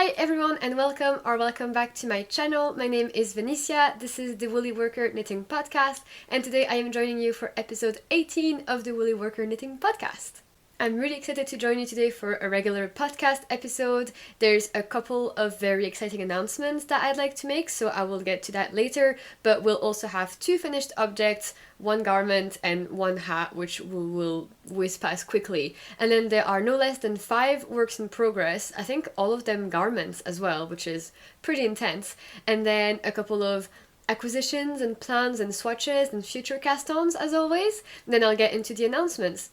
Hi everyone and welcome back to my channel. My name is Vanissia, this is the WWxWK Knitting Podcast, and today I am joining you for episode 18 of the WWxWK Knitting Podcast. I'm really excited to join you today for a regular podcast episode. There's a couple of very exciting announcements that I'd like to make, so I will get to that later, but we'll also have 2 finished objects, 1 garment and 1 hat, which we will whiz past quickly. And then there are no less than 5 works in progress, I think all of them garments as well, which is pretty intense. And then a couple of acquisitions and plans and swatches and future cast-ons as always. Then I'll get into the announcements.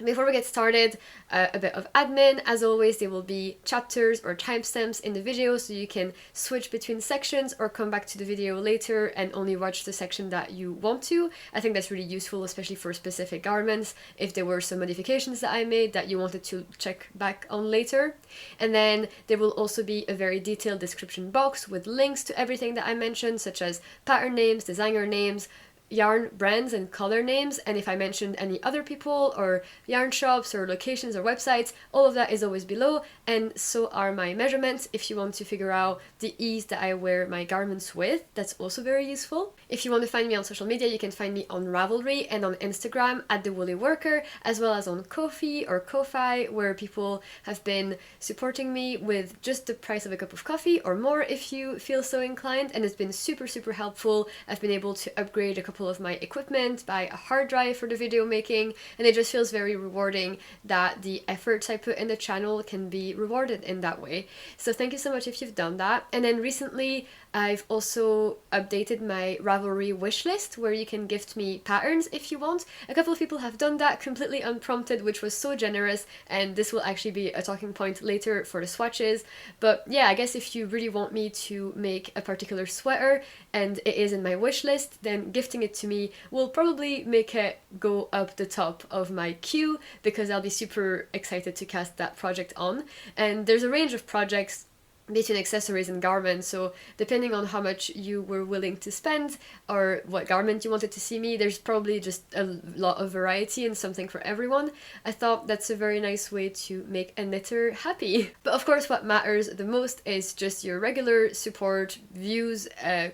Before we get started, a bit of admin. As always, there will be chapters or timestamps in the video so you can switch between sections or come back to the video later and only watch the section that you want to. I think that's really useful, especially for specific garments, if there were some modifications that I made that you wanted to check back on later. And then there will also be a very detailed description box with links to everything that I mentioned, such as pattern names, designer names, yarn brands and color names, and if I mentioned any other people or yarn shops or locations or websites, all of that is always below, and so are my measurements if you want to figure out the ease that I wear my garments with. That's also very useful. If you want to find me on social media, you can find me on Ravelry and on Instagram at thewoollyworker, as well as on Ko-fi or Ko-fi, where people have been supporting me with just the price of a cup of coffee or more if you feel so inclined, and it's been super helpful. I've been able to upgrade a couple of my equipment, buy a hard drive for the video making, and it just feels very rewarding that the efforts I put in the channel can be rewarded in that way. So thank you so much if you've done that. And then recently I've also updated my Ravelry wishlist where you can gift me patterns if you want. A couple of people have done that completely unprompted, which was so generous, and this will actually be a talking point later for the swatches. But yeah, I guess if you really want me to make a particular sweater and it is in my wish list, then gifting it to me will probably make it go up the top of my queue, because I'll be super excited to cast that project on. And there's a range of projects between accessories and garments, so depending on how much you were willing to spend or what garment you wanted to see me, there's probably just a lot of variety and something for everyone. I thought that's a very nice way to make a knitter happy. But of course what matters the most is just your regular support, views,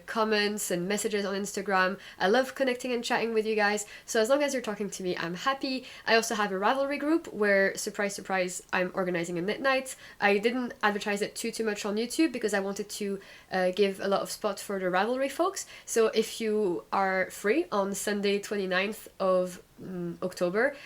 comments and messages on Instagram. I love connecting and chatting with you guys, so as long as you're talking to me, I'm happy. I also have a Ravelry group where, surprise surprise, I'm organizing a knit night. I didn't advertise it too much on YouTube because I wanted to give a lot of spot for the Ravelry folks. So if you are free on Sunday 29th of October,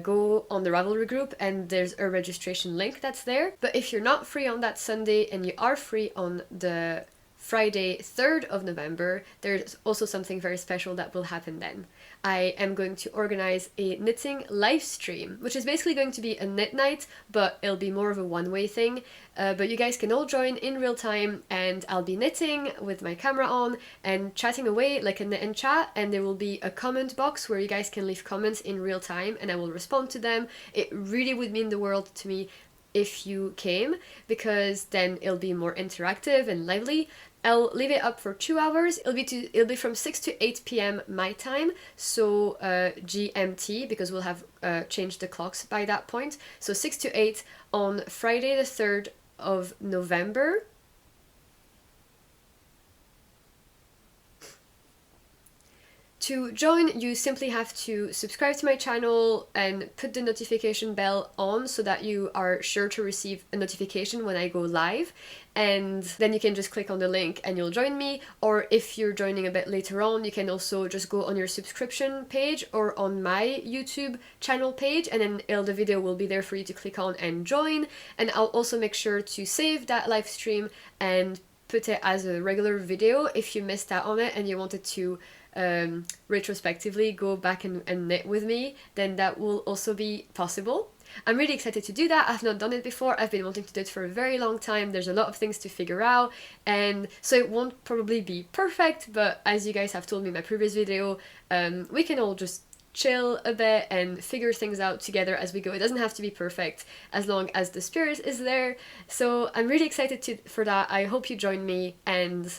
go on the Ravelry group and there's a registration link that's there. But if you're not free on that Sunday and you are free on the Friday 3rd of November, there's also something very special that will happen then. I am going to organize a knitting live stream, which is basically going to be a knit night, but it'll be more of a one-way thing. But you guys can all join in real time, and I'll be knitting with my camera on and chatting away like a knit and chat, and there will be a comment box where you guys can leave comments in real time and I will respond to them. It really would mean the world to me if you came, because then it'll be more interactive and lively. I'll leave it up for 2 hours. It'll be from 6 to 8 p.m. my time, so GMT, because we'll have changed the clocks by that point. So 6 to 8 on Friday the 3rd of November. To join, you simply have to subscribe to my channel and put the notification bell on so that you are sure to receive a notification when I go live, and then you can just click on the link and you'll join me. Or if you're joining a bit later on, you can also just go on your subscription page or on my YouTube channel page, and then the video will be there for you to click on and join. And I'll also make sure to save that live stream and put it as a regular video if you missed out on it and you wanted to retrospectively go back and knit with me, then that will also be possible. I'm really excited to do that. I've not done it before. I've been wanting to do it for a very long time. There's a lot of things to figure out, and so it won't probably be perfect, but as you guys have told me in my previous video, we can all just chill a bit and figure things out together as we go. It doesn't have to be perfect as long as the spirit is there. So I'm really excited for that. I hope you join me, and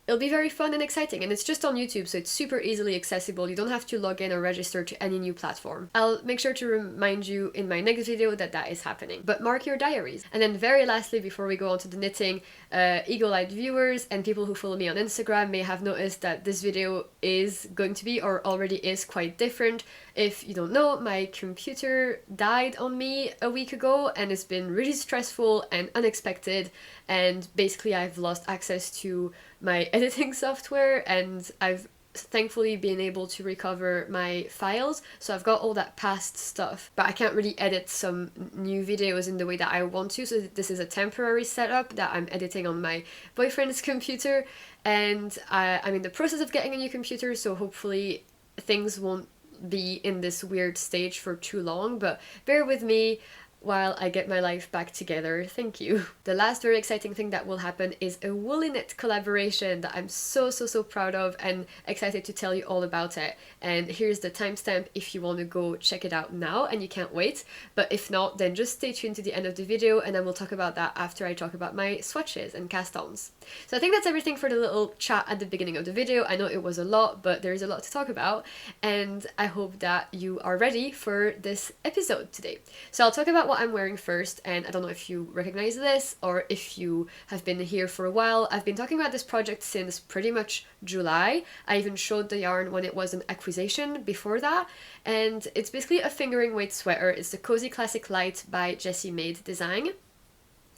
it'll be very fun and exciting, and it's just on YouTube, so it's super easily accessible. You don't have to log in or register to any new platform. I'll make sure to remind you in my next video that that is happening. But mark your diaries. And then very lastly, before we go on to the knitting, eagle-eyed viewers and people who follow me on Instagram may have noticed that this video is going to be, or already is, quite different. If you don't know, my computer died on me a week ago, and it's been really stressful and unexpected, and basically I've lost access to my editing software, and I've thankfully been able to recover my files, so I've got all that past stuff, but I can't really edit some new videos in the way that I want to, so this is a temporary setup that I'm editing on my boyfriend's computer, and I'm in the process of getting a new computer, so hopefully things won't be in this weird stage for too long, but bear with me while I get my life back together. Thank you. The last very exciting thing that will happen is a Woolyknit collaboration that I'm so proud of and excited to tell you all about it. And here's the timestamp if you want to go check it out now and you can't wait. But if not, then just stay tuned to the end of the video, and then we'll talk about that after I talk about my swatches and cast-ons. So I think that's everything for the little chat at the beginning of the video. I know it was a lot, but there is a lot to talk about, and I hope that you are ready for this episode today. So I'll talk about what I'm wearing first, and I don't know if you recognize this or if you have been here for a while. I've been talking about this project since pretty much July. I even showed the yarn when it was an acquisition before that, and it's basically a fingering weight sweater. It's the Cozy Classic Light by Jessie Made Design.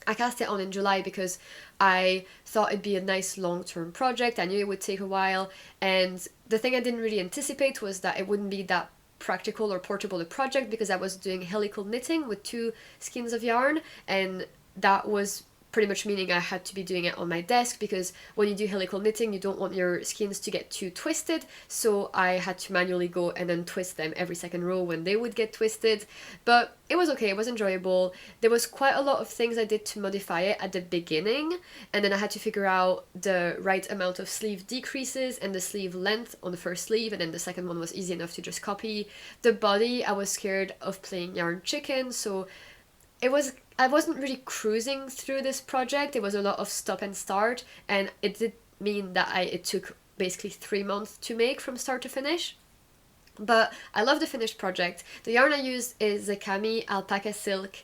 I cast it on in July because I thought it'd be a nice long-term project. I knew it would take a while, and the thing I didn't really anticipate was that it wouldn't be that practical or portable a project, because I was doing helical knitting with 2 skeins of yarn, and that was pretty much meaning I had to be doing it on my desk, because when you do helical knitting you don't want your skeins to get too twisted, so I had to manually go and then twist them every second row when they would get twisted. But it was okay, it was enjoyable. There was quite a lot of things I did to modify it at the beginning, and then I had to figure out the right amount of sleeve decreases and the sleeve length on the first sleeve, and then the second one was easy enough to just copy. The body, I was scared of playing yarn chicken, so I wasn't really cruising through this project. It was a lot of stop and start, and it did mean that it took basically 3 months to make from start to finish. But I love the finished project. The yarn I used is the Cami Alpaca Silk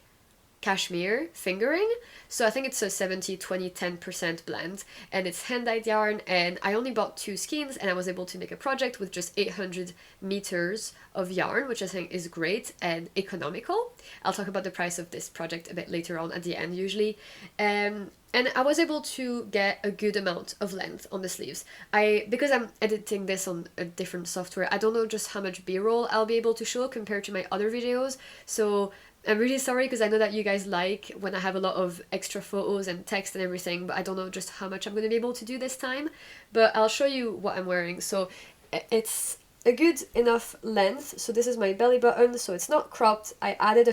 Cashmere fingering, so I think it's a 70-20-10% blend, and it's hand-dyed yarn, and I only bought 2 skeins, and I was able to make a project with just 800 meters of yarn, which I think is great and economical. I'll talk about the price of this project a bit later on at the end usually. And I was able to get a good amount of length on the sleeves. Because I'm editing this on a different software, I don't know just how much b-roll I'll be able to show compared to my other videos, so I'm really sorry, because I know that you guys like when I have a lot of extra photos and text and everything, but I don't know just how much I'm going to be able to do this time. But I'll show you what I'm wearing. So it's a good enough length. So this is my belly button, so it's not cropped. I added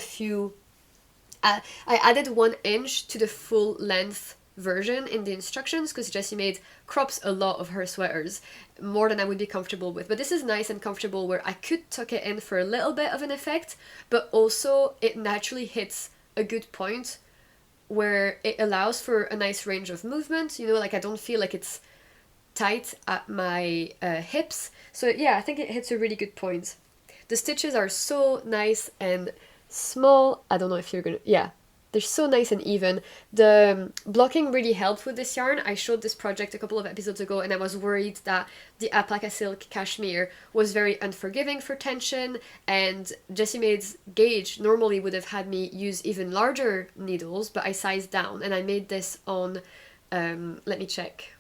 I added 1 inch to the full length version in the instructions, because Jessie Made crops a lot of her sweaters, more than I would be comfortable with. But this is nice and comfortable, where I could tuck it in for a little bit of an effect, but also it naturally hits a good point where it allows for a nice range of movement, you know, like I don't feel like it's tight at my hips. So yeah, I think it hits a really good point. The stitches are so nice and small. I don't know if you're gonna, yeah, they're so nice and even. The blocking really helped with this yarn. I showed this project a couple of episodes ago, and I was worried that the Alpaca Silk Cashmere was very unforgiving for tension, and Jessie Made's gauge normally would have had me use even larger needles, but I sized down, and I made this on, let me check,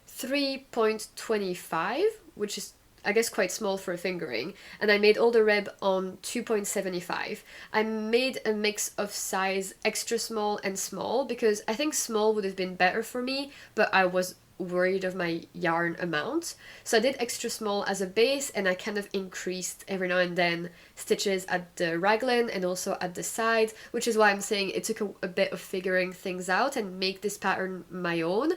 3.25, which is I guess quite small for a fingering, and I made all the rib on 2.75. I made a mix of size extra small and small, because I think small would have been better for me, but I was worried of my yarn amount. So I did extra small as a base, and I kind of increased every now and then stitches at the raglan and also at the side, which is why I'm saying it took a bit of figuring things out and make this pattern my own,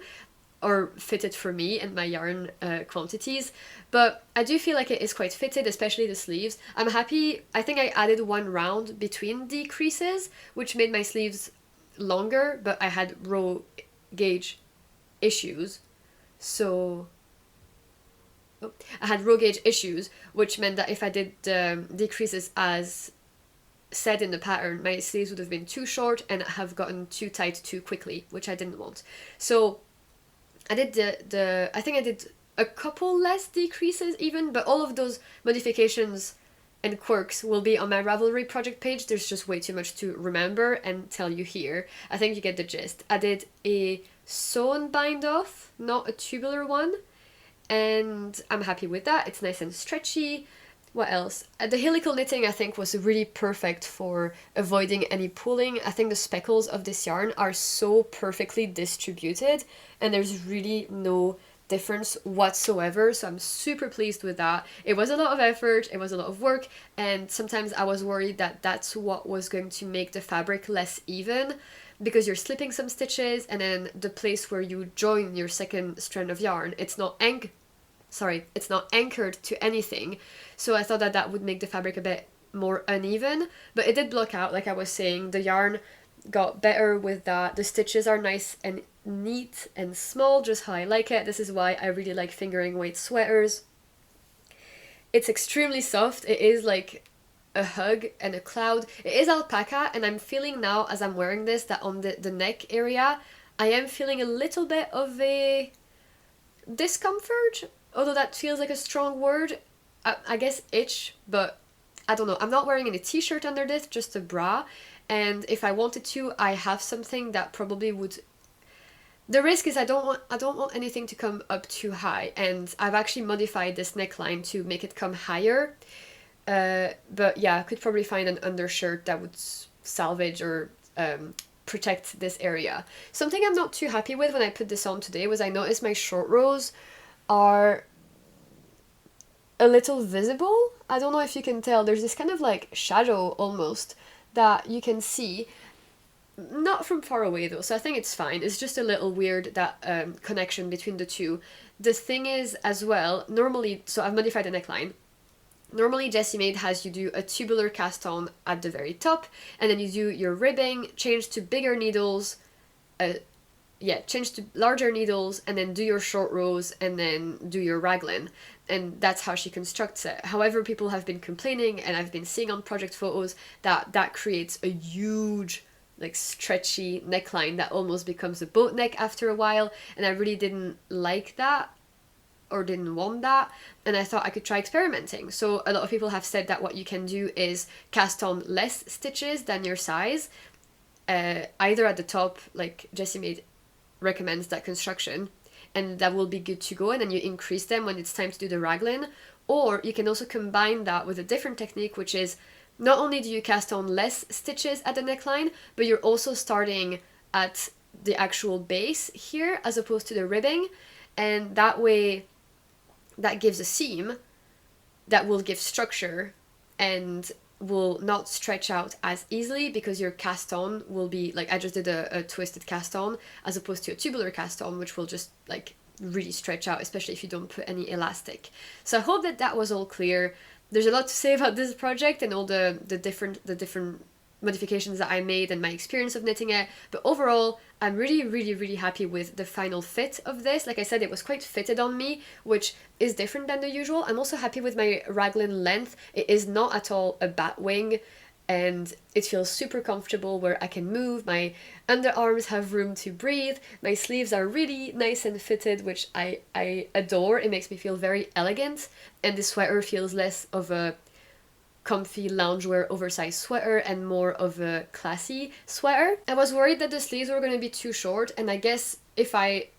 or fitted for me and my yarn quantities. But I do feel like it is quite fitted, especially the sleeves. I'm happy. I think I added 1 round between the creases, which made my sleeves longer, but I had row gauge issues. So I had row gauge issues, which meant that if I did decreases as said in the pattern, my sleeves would have been too short and have gotten too tight too quickly, which I didn't want. So I did I think I did a couple less decreases even, but all of those modifications and quirks will be on my Ravelry project page. There's just way too much to remember and tell you here. I think you get the gist. I did a sewn bind off, not a tubular one, and I'm happy with that. It's nice and stretchy. What else? The helical knitting I think was really perfect for avoiding any pulling. I think the speckles of this yarn are so perfectly distributed and there's really no difference whatsoever, so I'm super pleased with that. It was a lot of effort, it was a lot of work, and sometimes I was worried that that's what was going to make the fabric less even, because you're slipping some stitches and then the place where you join your second strand of yarn, it's not anchored to anything, so I thought that that would make the fabric a bit more uneven, but it did block out. Like I was saying, the yarn got better with that. The stitches are nice and neat and small, just how I like it. This is why I really like fingering weight sweaters. It's extremely soft. It is like a hug and a cloud. It is alpaca, and I'm feeling now as I'm wearing this that on the neck area I am feeling a little bit of a discomfort, although that feels like a strong word. I guess itch, but I don't know. I'm not wearing any t-shirt under this, just a bra, and if I wanted to, I have something that probably would. The risk is I don't want anything to come up too high, and I've actually modified this neckline to make it come higher. But yeah, I could probably find an undershirt that would salvage or protect this area. Something I'm not too happy with when I put this on today was I noticed my short rows are a little visible. I don't know if you can tell, there's this kind of like shadow almost that you can see. Not from far away though, so I think it's fine. It's just a little weird, that connection between the two. The thing is as well, normally, so I've modified the neckline. Normally Jessie Made has you do a tubular cast on at the very top, and then you do your ribbing, change to bigger needles, change to larger needles, and then do your short rows, and then do your raglan. And that's how she constructs it. However, people have been complaining, and I've been seeing on project photos, that that creates a huge, like, stretchy neckline that almost becomes a boat neck after a while, and I really didn't like that, or didn't want that, and I thought I could try experimenting. So a lot of people have said that what you can do is cast on less stitches than your size, either at the top, like Jessie Made recommends that construction, and that will be good to go, and then you increase them when it's time to do the raglan, or you can also combine that with a different technique, which is not only do you cast on less stitches at the neckline, but you're also starting at the actual base here as opposed to the ribbing, and that way that gives a seam that will give structure and will not stretch out as easily, because your cast on will be like, I just did a twisted cast on as opposed to a tubular cast on, which will just like really stretch out, especially if you don't put any elastic. So I hope that that was all clear. There's a lot to say about this project and all the different modifications that I made and my experience of knitting it, but overall I'm really happy with the final fit of this. Like I said, it was quite fitted on me, which is different than the usual. I'm also happy with my raglan length. It is not at all a bat wing, and it feels super comfortable where I can move. My underarms have room to breathe. My sleeves are really nice and fitted, which I adore. It makes me feel very elegant, and the sweater feels less of a comfy loungewear oversized sweater and more of a classy sweater. I was worried that the sleeves were going to be too short, and I guess if I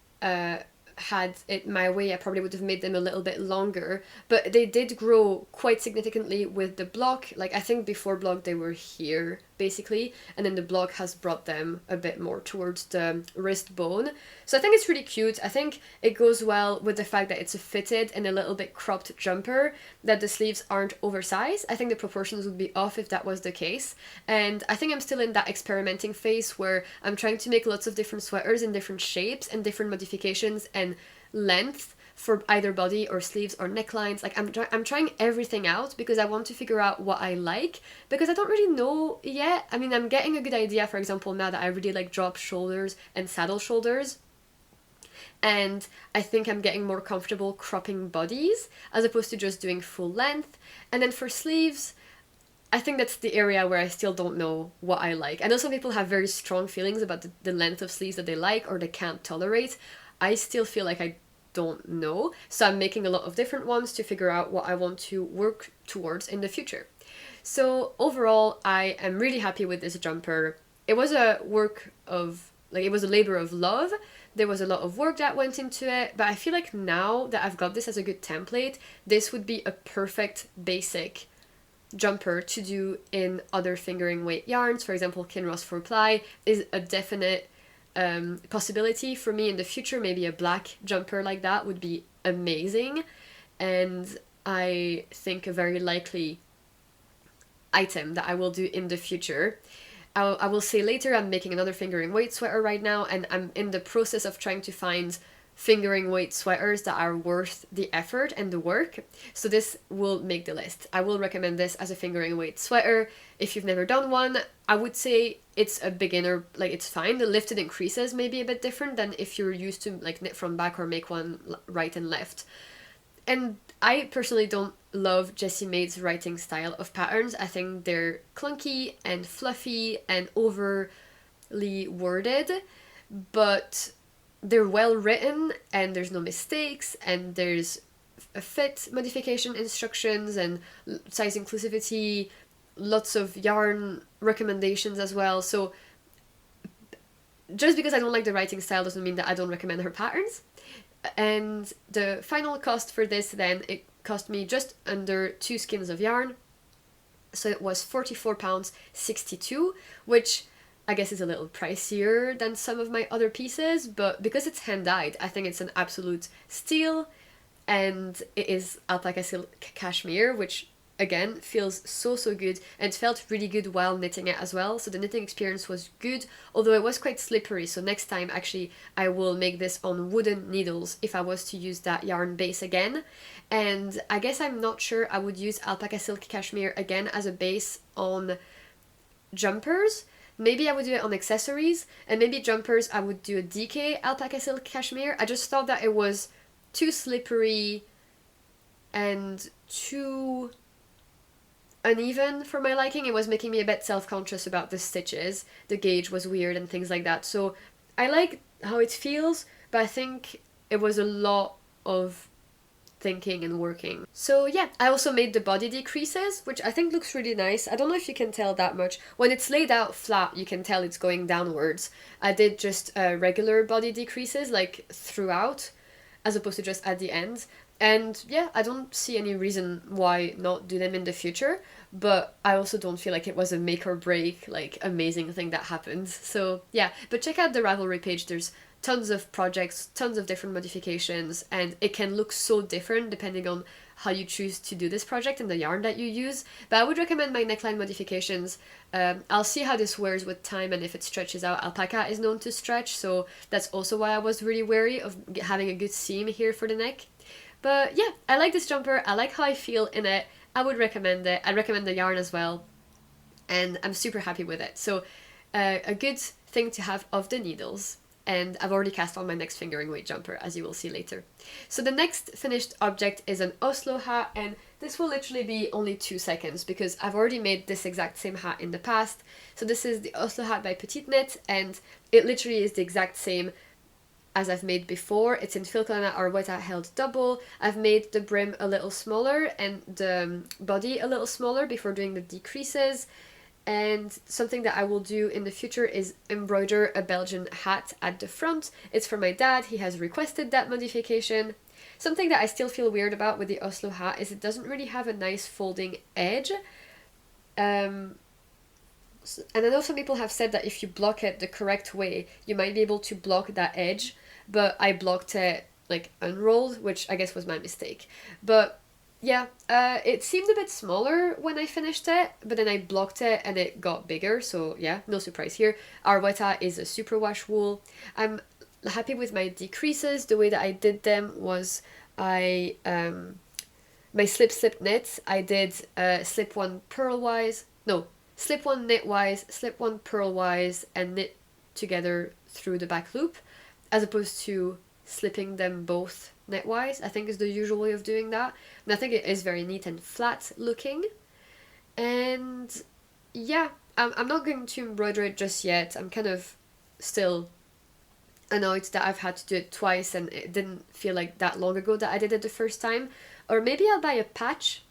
had it my way I probably would have made them a little bit longer, but they did grow quite significantly with the block. Like I think before block they were here basically, and then the block has brought them a bit more towards the wrist bone. So I think it's really cute. I think it goes well with the fact that it's a fitted and a little bit cropped jumper, that the sleeves aren't oversized. I think the proportions would be off if that was the case, and I think I'm still in that experimenting phase where I'm trying to make lots of different sweaters in different shapes and different modifications and length for either body or sleeves or necklines. Like I'm trying everything out because I want to figure out what I like, because I don't really know yet. I mean, I'm getting a good idea, for example, now that I really like drop shoulders and saddle shoulders. and I think I'm getting more comfortable cropping bodies as opposed to just doing full length. And then for sleeves, I think that's the area where I still don't know what I like. I know some people have very strong feelings about the length of sleeves that they like or they can't tolerate. I still feel like I don't know, so I'm making a lot of different ones to figure out what I want to work towards in the future. So overall, I am really happy with this jumper. It was a work of, like, it was a labor of love. There was a lot of work that went into it, but I feel like now that I've got this as a good template, this would be a perfect basic jumper to do in other fingering weight yarns. For example, Kinross 4-ply is a definite possibility for me in the future. Maybe a black jumper like that would be amazing, and I think a very likely item that I will do in the future. I will say later, I'm making another fingering weight sweater right now, and I'm in the process of trying to find fingering weight sweaters that are worth the effort and the work. So this will make the list. I will recommend this as a fingering weight sweater. If you've never done one, I would say it's a beginner, like it's fine. The lifted increases may be a bit different than if you're used to like knit from back or make one right and left. And I personally don't love Jessie Made's writing style of patterns. I think they're clunky and fluffy and overly worded, but they're well written and there's no mistakes and there's a fit modification instructions and size inclusivity, lots of yarn recommendations as well. So just because I don't like the writing style doesn't mean that I don't recommend her patterns. And the final cost for this then, it cost me just under 2 skeins of yarn. So it was £44.62, which I guess is a little pricier than some of my other pieces, but because it's hand-dyed, I think it's an absolute steal. And it is alpaca silk cashmere, which again feels so good, and felt really good while knitting it as well. So the knitting experience was good, although it was quite slippery. So next time actually I will make this on wooden needles if I was to use that yarn base again. And I guess I'm not sure I would use alpaca silk cashmere again as a base on jumpers. Maybe I would do it on accessories, and maybe jumpers I would do a DK alpaca silk cashmere. I just thought that it was too slippery and too uneven for my liking. It was making me a bit self-conscious about the stitches. The gauge was weird and things like that. So I like how it feels, but I think it was a lot of thinking and working. So yeah, I also made the body decreases, which I think looks really nice. I don't know if you can tell that much. When it's laid out flat, you can tell it's going downwards. I did just regular body decreases like throughout, as opposed to just at the end. And yeah, I don't see any reason why not do them in the future, but I also don't feel like it was a make or break, like, amazing thing that happened. So yeah, but check out the Ravelry page. There's tons of projects, tons of different modifications, and it can look so different depending on how you choose to do this project and the yarn that you use. But I would recommend my neckline modifications. I'll see how this wears with time and if it stretches out. Alpaca is known to stretch, so that's also why I was really wary of having a good seam here for the neck. But yeah, I like this jumper. I like how I feel in it. I would recommend it. I recommend the yarn as well, and I'm super happy with it. So a good thing to have of the needles. And I've already cast on my next fingering weight jumper, as you will see later. So the next finished object is an Oslo hat, and this will literally be only 2 seconds because I've already made this exact same hat in the past. So this is the Oslo hat by Petite Knit, and it literally is the exact same as I've made before. It's in Filcolana or Weta held double. I've made the brim a little smaller and the body a little smaller before doing the decreases. And something that I will do in the future is embroider a Belgian hat at the front. It's for my dad. He has requested that modification. Something that I still feel weird about with the Oslo hat is it doesn't really have a nice folding edge. And I know some people have said that if you block it the correct way, you might be able to block that edge, but I blocked it like unrolled, which I guess was my mistake. But yeah, it seemed a bit smaller when I finished it, but then I blocked it and it got bigger, so yeah, no surprise here. Our Weta is a superwash wool. I'm happy with my decreases. The way that I did them was my slip knits, I did slip one purlwise, no, slip one knitwise, slip one purlwise, and knit together through the back loop, as opposed to slipping them both knitwise, I think is the usual way of doing that. And I think it is very neat and flat looking. And yeah, I'm not going to embroider it just yet. I'm kind of still annoyed that I've had to do it twice and it didn't feel like that long ago that I did it the first time. Or maybe I'll buy a patch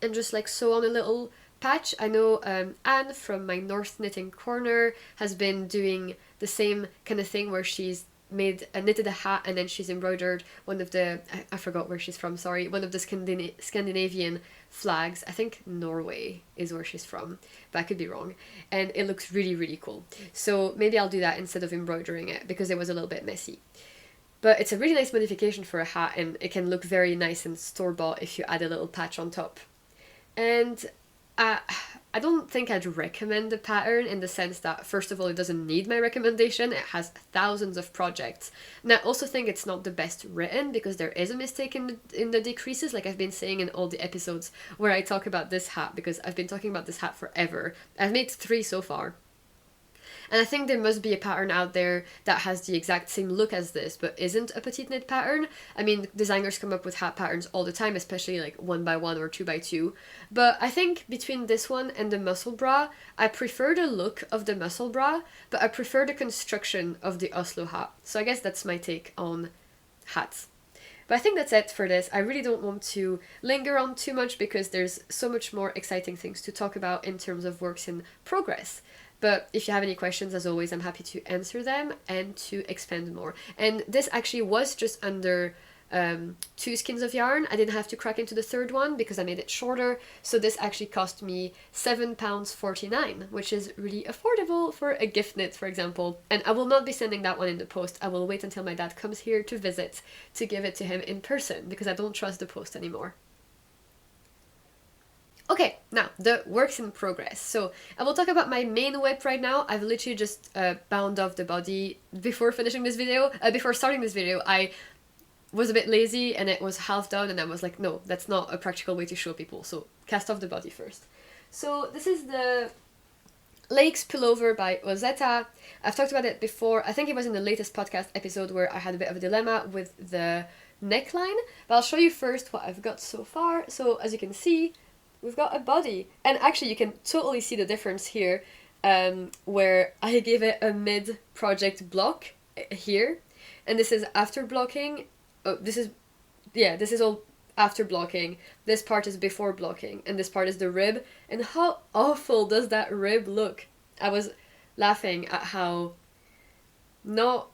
and just like sew on a little patch. I know Anne from my North Knitting Corner has been doing the same kind of thing where she's knitted a hat and then she's embroidered one of the, I forgot where she's from, sorry, one of the Scandinavian flags. I think Norway is where she's from, but I could be wrong. And it looks really, really cool. So maybe I'll do that instead of embroidering it because it was a little bit messy. But it's a really nice modification for a hat and it can look very nice and store-bought if you add a little patch on top. And I don't think I'd recommend the pattern in the sense that, first of all, it doesn't need my recommendation. It has thousands of projects. And I also think it's not the best written because there is a mistake in the decreases, like I've been saying in all the episodes where I talk about this hat, because I've been talking about this hat forever. I've made 3 so far. And I think there must be a pattern out there that has the exact same look as this, but isn't a petite knit pattern. I mean, designers come up with hat patterns all the time, especially like 1x1 or 2x2. But I think between this one and the muscle bra, I prefer the look of the muscle bra, but I prefer the construction of the Oslo hat. So I guess that's my take on hats. But I think that's it for this. I really don't want to linger on too much because there's so much more exciting things to talk about in terms of works in progress. But if you have any questions, as always, I'm happy to answer them and to expand more. And this actually was just under 2 skeins of yarn. I didn't have to crack into the third one because I made it shorter. So this actually cost me £7.49, which is really affordable for a gift knit, for example. And I will not be sending that one in the post. I will wait until my dad comes here to visit to give it to him in person because I don't trust the post anymore. Okay, now, the works in progress. So, I will talk about my main whip right now. I've literally just bound off the body before finishing this video. Before starting this video, I was a bit lazy and it was half done and I was like, no, that's not a practical way to show people. So, cast off the body first. So, this is the Lakes Pullover by Ozetta. I've talked about it before. I think it was in the latest podcast episode where I had a bit of a dilemma with the neckline. But I'll show you first what I've got so far. So, as you can see, we've got a body. And actually you can totally see the difference here where I gave it a mid-project block here. And this is after blocking. Oh, this is all after blocking. This part is before blocking. And this part is the rib. And how awful does that rib look? I was laughing at how not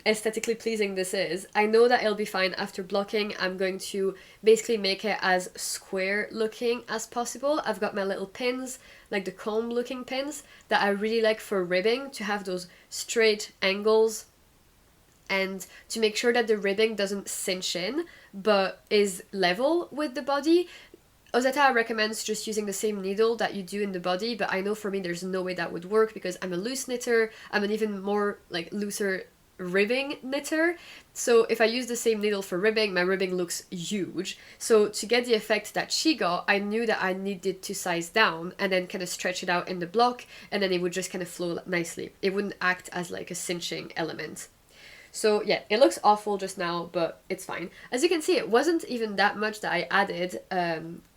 aesthetically pleasing this is. I know that it'll be fine after blocking. I'm going to basically make it as square looking as possible. I've got my little pins, like the comb looking pins, that I really like for ribbing, to have those straight angles and to make sure that the ribbing doesn't cinch in but is level with the body. Ozetta recommends just using the same needle that you do in the body, but I know for me there's no way that would work because I'm a loose knitter. I'm an even more like looser ribbing knitter, so if I use the same needle for ribbing, my ribbing looks huge. So to get the effect that she got, I knew that I needed to size down and then kind of stretch it out in the block, and then it would just kind of flow nicely. It wouldn't act as like a cinching element. So yeah, it looks awful just now, but it's fine. As you can see, it wasn't even that much that I added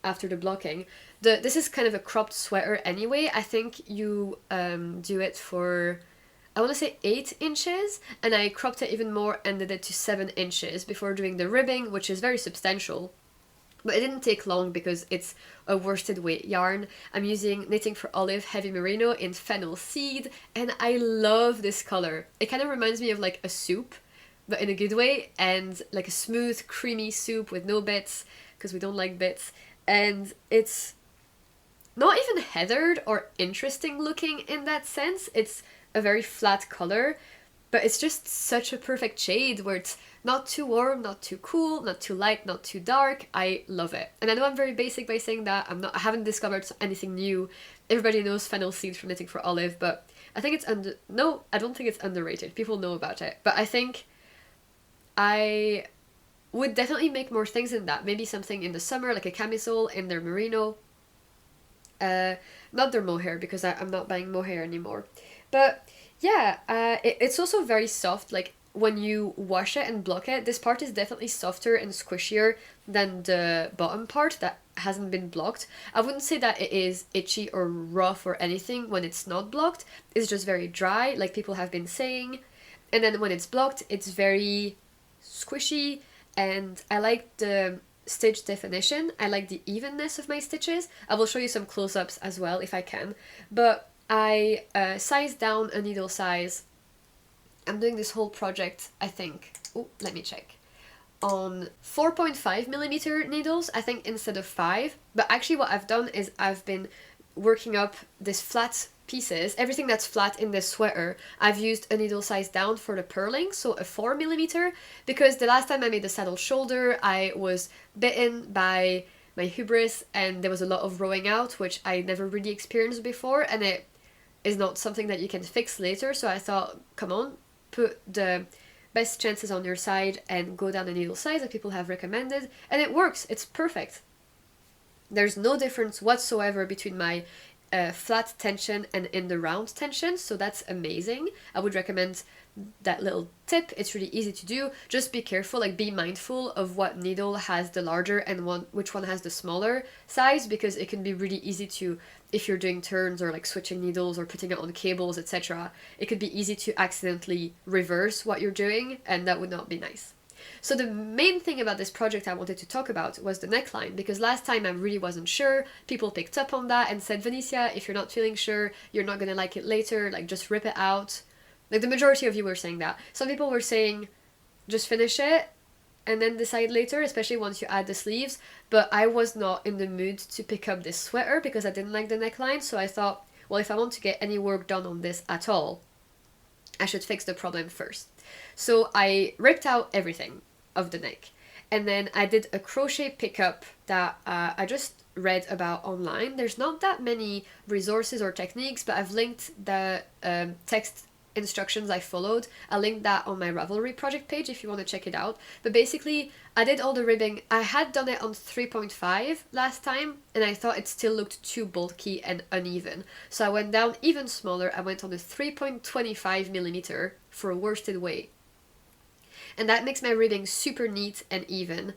after the blocking. This is kind of a cropped sweater anyway. I think you do it for, I want to say 8 inches, and I cropped it even more and did it to 7 inches before doing the ribbing, which is very substantial. But it didn't take long because it's a worsted weight yarn. I'm using Knitting for Olive Heavy Merino in Fennel Seed, and I love this color. It kind of reminds me of like a soup, but in a good way, and like a smooth, creamy soup with no bits, because we don't like bits. And it's not even heathered or interesting looking in that sense. It's a very flat color, but it's just such a perfect shade where it's not too warm, not too cool, not too light, not too dark. I love it. And I know I'm very basic by saying that. I haven't discovered anything new. Everybody knows Fennel Seed from Knitting for Olive, but I think it's I don't think it's underrated. People know about it. But I think I would definitely make more things in that. Maybe something in the summer, like a camisole in their merino. Not their mohair, because I'm not buying mohair anymore. But yeah, it's also very soft. Like, when you wash it and block it, this part is definitely softer and squishier than the bottom part that hasn't been blocked. I wouldn't say that it is itchy or rough or anything when it's not blocked. It's just very dry, like people have been saying. And then when it's blocked, it's very squishy, and I like the stitch definition. I like the evenness of my stitches. I will show you some close-ups as well if I can. But I sized down a needle size. I'm doing this whole project, I think, let me check, on 4.5 millimeter needles, I think, instead of 5. But actually what I've done is I've been working up this flat pieces, everything that's flat in this sweater. I've used a needle size down for the purling, so a 4 millimeter, because the last time I made the saddle shoulder, I was bitten by my hubris and there was a lot of rowing out, which I never really experienced before, and it is not something that you can fix later. So I thought, come on, put the best chances on your side and go down the needle size that people have recommended, and it works. It's perfect. There's no difference whatsoever between my flat tension and in the round tension, so that's amazing. I would recommend that little tip. It's really easy to do. Just be careful, like be mindful of what needle has the larger and which one has the smaller size, because it can be really easy to, if you're doing turns or like switching needles or putting it on cables, etc., it could be easy to accidentally reverse what you're doing, and that would not be nice. So the main thing about this project I wanted to talk about was the neckline, because last time I really wasn't sure. People picked up on that and said, Vanissia, if you're not feeling sure, you're not gonna like it later, like just rip it out. Like the majority of you were saying that. Some people were saying, just finish it and then decide later, especially once you add the sleeves. But I was not in the mood to pick up this sweater because I didn't like the neckline, so I thought, well, if I want to get any work done on this at all, I should fix the problem first. So I ripped out everything of the neck, and then I did a crochet pickup that I just read about online. There's not that many resources or techniques, but I've linked the text instructions I followed. I'll link that on my Ravelry project page if you want to check it out. But basically, I did all the ribbing. I had done it on 3.5 last time, and I thought it still looked too bulky and uneven. So I went down even smaller. I went on a 3.25 millimeter for a worsted weight. And that makes my ribbing super neat and even.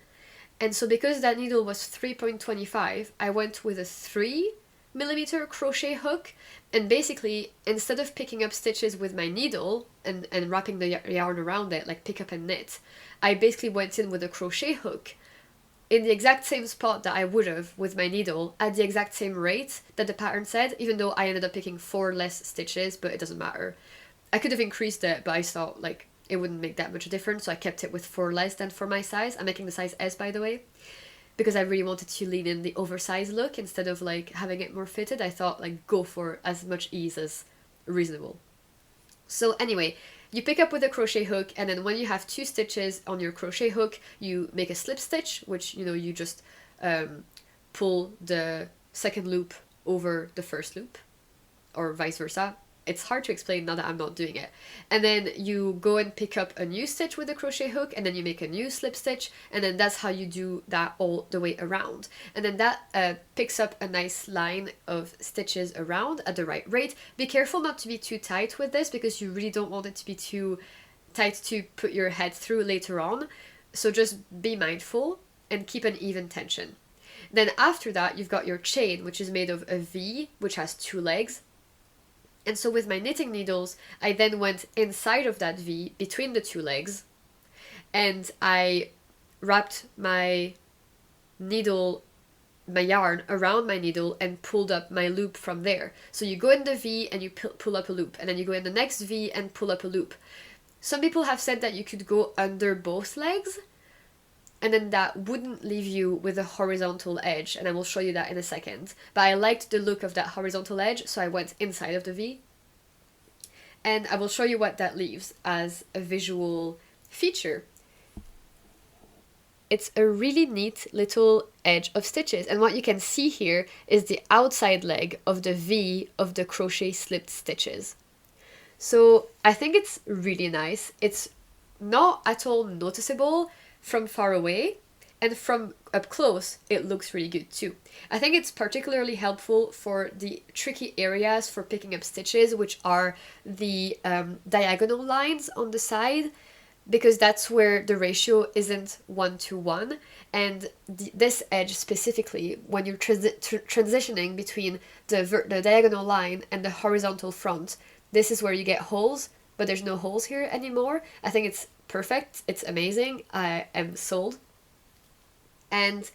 And so because that needle was 3.25, I went with a 3 millimeter crochet hook, and basically instead of picking up stitches with my needle and wrapping the yarn around it like pick up and knit, I basically went in with a crochet hook in the exact same spot that I would have with my needle at the exact same rate that the pattern said, even though I ended up picking 4 less stitches, but it doesn't matter. I could have increased it, but I thought like it wouldn't make that much difference, so I kept it with 4 less than for my size. I'm making the size S, by the way, because I really wanted to lean in the oversized look instead of like having it more fitted. I thought like go for as much ease as reasonable. So anyway, you pick up with a crochet hook, and then when you have 2 stitches on your crochet hook, you make a slip stitch, which, you know, you just pull the second loop over the first loop, or vice versa. It's hard to explain now that I'm not doing it. And then you go and pick up a new stitch with a crochet hook, and then you make a new slip stitch, and then that's how you do that all the way around. And then that picks up a nice line of stitches around at the right rate. Be careful not to be too tight with this, because you really don't want it to be too tight to put your head through later on. So just be mindful and keep an even tension. Then after that, you've got your chain, which is made of a V, which has 2 legs. And so with my knitting needles, I then went inside of that V between the 2 legs, and I wrapped my needle, my yarn around my needle and pulled up my loop from there. So you go in the V and you pull up a loop, and then you go in the next V and pull up a loop. Some people have said that you could go under both legs, and then that wouldn't leave you with a horizontal edge, and I will show you that in a second. But I liked the look of that horizontal edge, so I went inside of the V. And I will show you what that leaves as a visual feature. It's a really neat little edge of stitches, and what you can see here is the outside leg of the V of the crochet slipped stitches. So I think it's really nice. It's not at all noticeable from far away, and from up close it looks really good too. I think it's particularly helpful for the tricky areas for picking up stitches, which are the diagonal lines on the side. because that's where the ratio isn't 1-to-1, and this edge specifically, when you're transitioning between the diagonal line and the horizontal front, this is where you get holes, but there's no holes here anymore. I think it's perfect, it's amazing, I am sold. And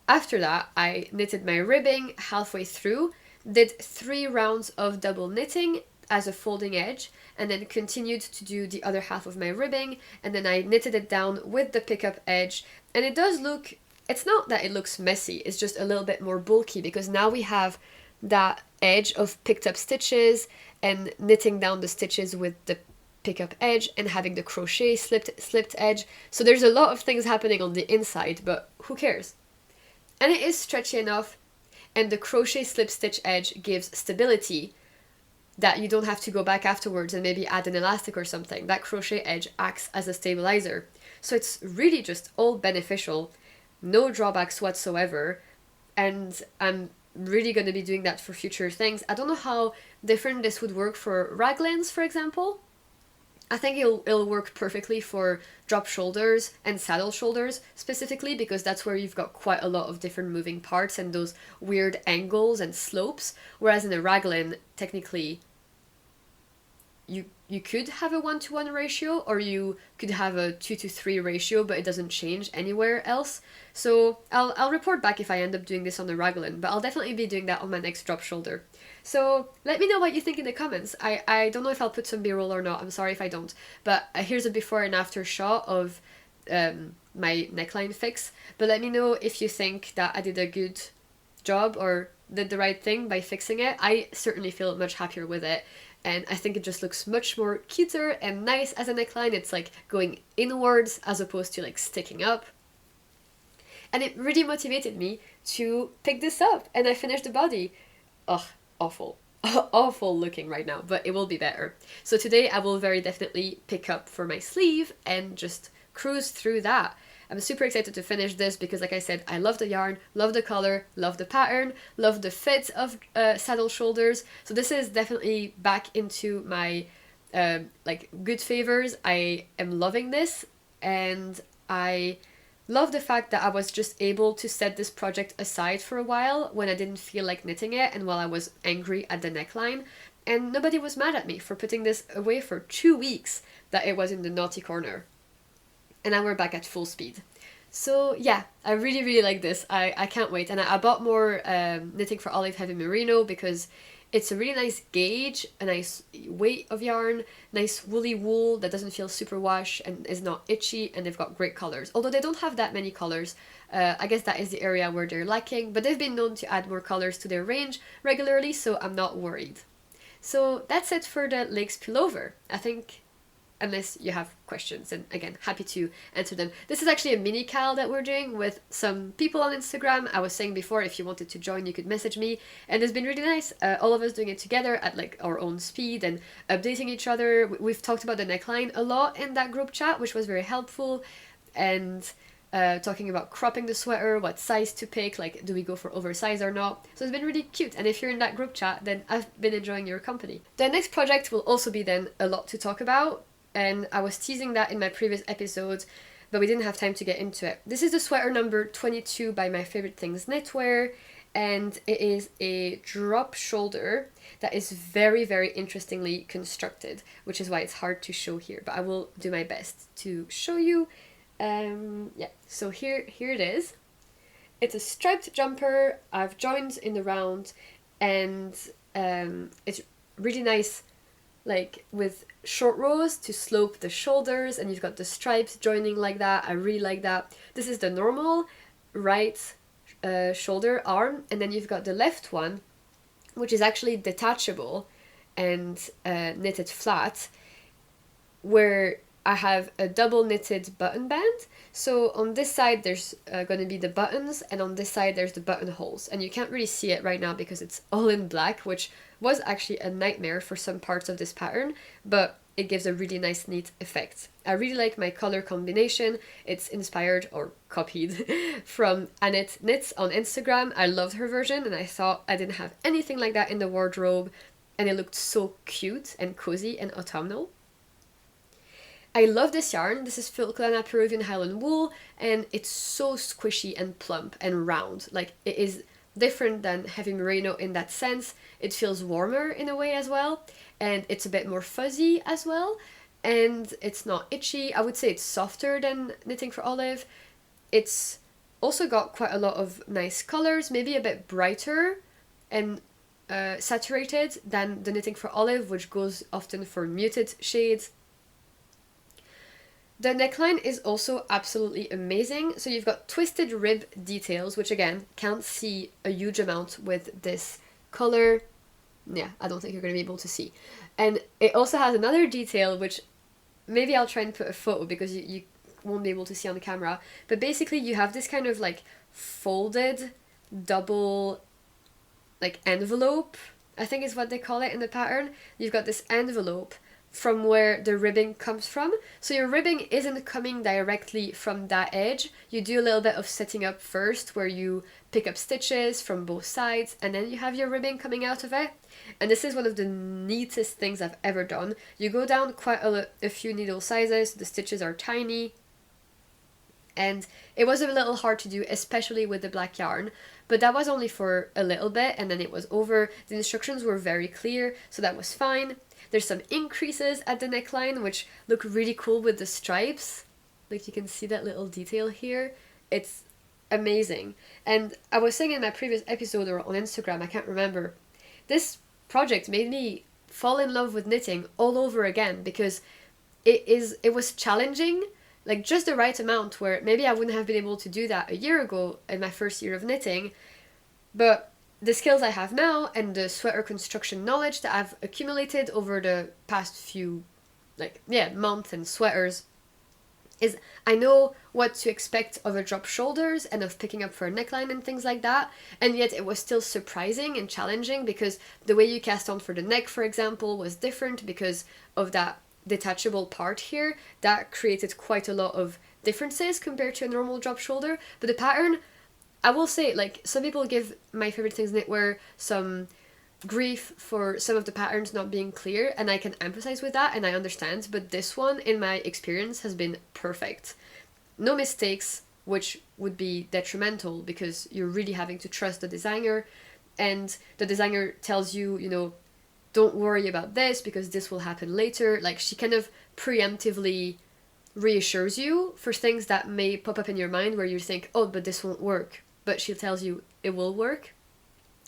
after that, I knitted my ribbing halfway through, did 3 rounds of double knitting as a folding edge, and then continued to do the other half of my ribbing, and then I knitted it down with the pickup edge, and it does look, it's not that it looks messy, it's just a little bit more bulky, because now we have that edge of picked up stitches and knitting down the stitches with the pickup edge and having the crochet slipped edge. So there's a lot of things happening on the inside, but who cares? And it is stretchy enough, and the crochet slip stitch edge gives stability that you don't have to go back afterwards and maybe add an elastic or something. That crochet edge acts as a stabilizer. So it's really just all beneficial, no drawbacks whatsoever, and I'm really going to be doing that for future things. I don't know how different this would work for raglans, for example. I think it'll work perfectly for drop shoulders and saddle shoulders specifically, because that's where you've got quite a lot of different moving parts and those weird angles and slopes, whereas in a raglan, technically, you could have a 1-to-1 ratio, or you could have a 2-to-3 ratio, but it doesn't change anywhere else. So I'll report back if I end up doing this on the raglan, but I'll definitely be doing that on my next drop shoulder. So let me know what you think in the comments. I don't know if I'll put some b-roll or not, I'm sorry if I don't, but here's a before and after shot of my neckline fix, but let me know if you think that I did a good job or did the right thing by fixing it. I certainly feel much happier with it, and I think it just looks much more cuter and nice as a neckline. It's like going inwards as opposed to like sticking up. And it really motivated me to pick this up, and I finished the body. Ugh, awful. Awful looking right now, but it will be better. So today I will very definitely pick up for my sleeve and just cruise through that. I'm super excited to finish this because, like I said, I love the yarn, love the color, love the pattern, love the fit of saddle shoulders. So this is definitely back into my like good favors. I am loving this, and I love the fact that I was just able to set this project aside for a while when I didn't feel like knitting it and while I was angry at the neckline, and nobody was mad at me for putting this away for 2 weeks that it was in the naughty corner. And now we're back at full speed. So yeah, I really, really like this. I can't wait. And I bought more knitting for Olive Heavy Merino because it's a really nice gauge, a nice weight of yarn, nice woolly wool that doesn't feel super wash and is not itchy, and they've got great colors. Although they don't have that many colors, I guess that is the area where they're lacking, but they've been known to add more colors to their range regularly, so I'm not worried. So that's it for the Lakes pullover. I think, unless you have questions, and again, happy to answer them. This is actually a mini cal that we're doing with some people on Instagram. I was saying before, if you wanted to join, you could message me, and it's been really nice, all of us doing it together at like our own speed and updating each other. We've talked about the neckline a lot in that group chat, which was very helpful, and talking about cropping the sweater, what size to pick, like do we go for oversize or not. So it's been really cute, and if you're in that group chat, then I've been enjoying your company. The next project will also be then a lot to talk about, and I was teasing that in my previous episode, but we didn't have time to get into it. This is the sweater number 22 by My Favorite Things Knitwear, and it is a drop shoulder that is very, very interestingly constructed, which is why it's hard to show here, but I will do my best to show you. Yeah, so here it is. It's a striped jumper. I've joined in the round, and it's really nice, like with short rows to slope the shoulders, and you've got the stripes joining like that. I really like that. This is the normal right shoulder arm, and then you've got the left one, which is actually detachable and knitted flat, where I have a double knitted button band. So on this side there's going to be the buttons, and on this side there's the buttonholes, and you can't really see it right now because it's all in black, which was actually a nightmare for some parts of this pattern, but it gives a really nice neat effect. I really like my color combination. It's inspired or copied from Annette Knits on Instagram. I loved her version, and I thought I didn't have anything like that in the wardrobe, and it looked so cute and cozy and autumnal. I love this yarn. This is Filcolana Peruvian Highland wool, and it's so squishy and plump and round. Like, it is different than heavy merino in that sense. It feels warmer in a way as well, and it's a bit more fuzzy as well, and it's not itchy. I would say it's softer than Knitting for Olive. It's also got quite a lot of nice colors, maybe a bit brighter and saturated than the Knitting for Olive, which goes often for muted shades. The neckline is also absolutely amazing. So you've got twisted rib details, which again, can't see a huge amount with this color. Yeah, I don't think you're going to be able to see. And it also has another detail, which maybe I'll try and put a photo because you won't be able to see on the camera. But basically you have this kind of like folded double like envelope, I think is what they call it in the pattern. You've got this envelope from where the ribbing comes from. So your ribbing isn't coming directly from that edge. You do a little bit of setting up first where you pick up stitches from both sides and then you have your ribbing coming out of it. And this is one of the neatest things I've ever done. You go down quite a few needle sizes, the stitches are tiny, and it was a little hard to do, especially with the black yarn, but that was only for a little bit and then it was over. The instructions were very clear, so that was fine. There's some increases at the neckline which look really cool with the stripes. Like, you can see that little detail here. It's amazing. And I was saying in my previous episode or on Instagram, I can't remember, this project made me fall in love with knitting all over again because it was challenging, like just the right amount where maybe I wouldn't have been able to do that a year ago in my first year of knitting, but the skills I have now and the sweater construction knowledge that I've accumulated over the past few months and sweaters is I know what to expect of a drop shoulders and of picking up for a neckline and things like that, and yet it was still surprising and challenging because the way you cast on for the neck, for example, was different because of that detachable part here. That created quite a lot of differences compared to a normal drop shoulder. But the pattern, I will say, like, some people give My Favorite Things Knitwear some grief for some of the patterns not being clear, and I can empathize with that and I understand, but this one in my experience has been perfect. No mistakes, which would be detrimental because you're really having to trust the designer, and the designer tells you, you know, don't worry about this because this will happen later. Like, she kind of preemptively reassures you for things that may pop up in your mind where you think, oh, but this won't work, but she tells you it will work,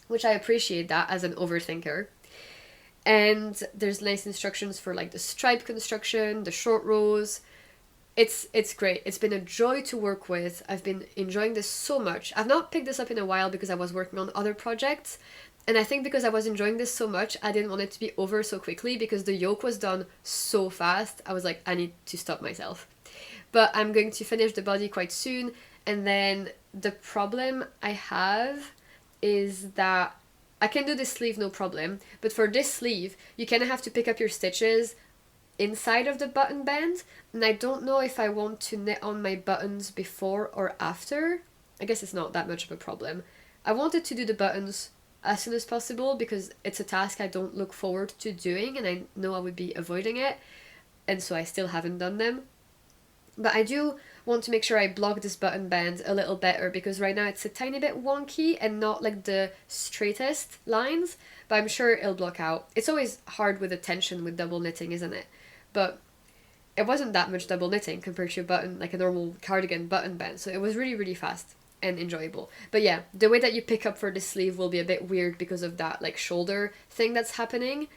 which I appreciate that as an overthinker. And there's nice instructions for like the stripe construction, the short rows. It's great. It's been a joy to work with. I've been enjoying this so much. I've not picked this up in a while because I was working on other projects, and I think because I was enjoying this so much, I didn't want it to be over so quickly because the yoke was done so fast. I was like, I need to stop myself. But I'm going to finish the body quite soon, and then the problem I have is that I can do this sleeve no problem, but for this sleeve you kind of have to pick up your stitches inside of the button band, and I don't know if I want to knit on my buttons before or after. I guess it's not that much of a problem. I wanted to do the buttons as soon as possible because it's a task I don't look forward to doing and I know I would be avoiding it, and so I still haven't done them. But I do want to make sure I block this button band a little better because right now it's a tiny bit wonky and not like the straightest lines, but I'm sure it'll block out. It's always hard with the tension with double knitting, isn't it? But it wasn't that much double knitting compared to a button, like a normal cardigan button band, so it was really, really fast and enjoyable. But yeah, the way that you pick up for the sleeve will be a bit weird because of that like shoulder thing that's happening,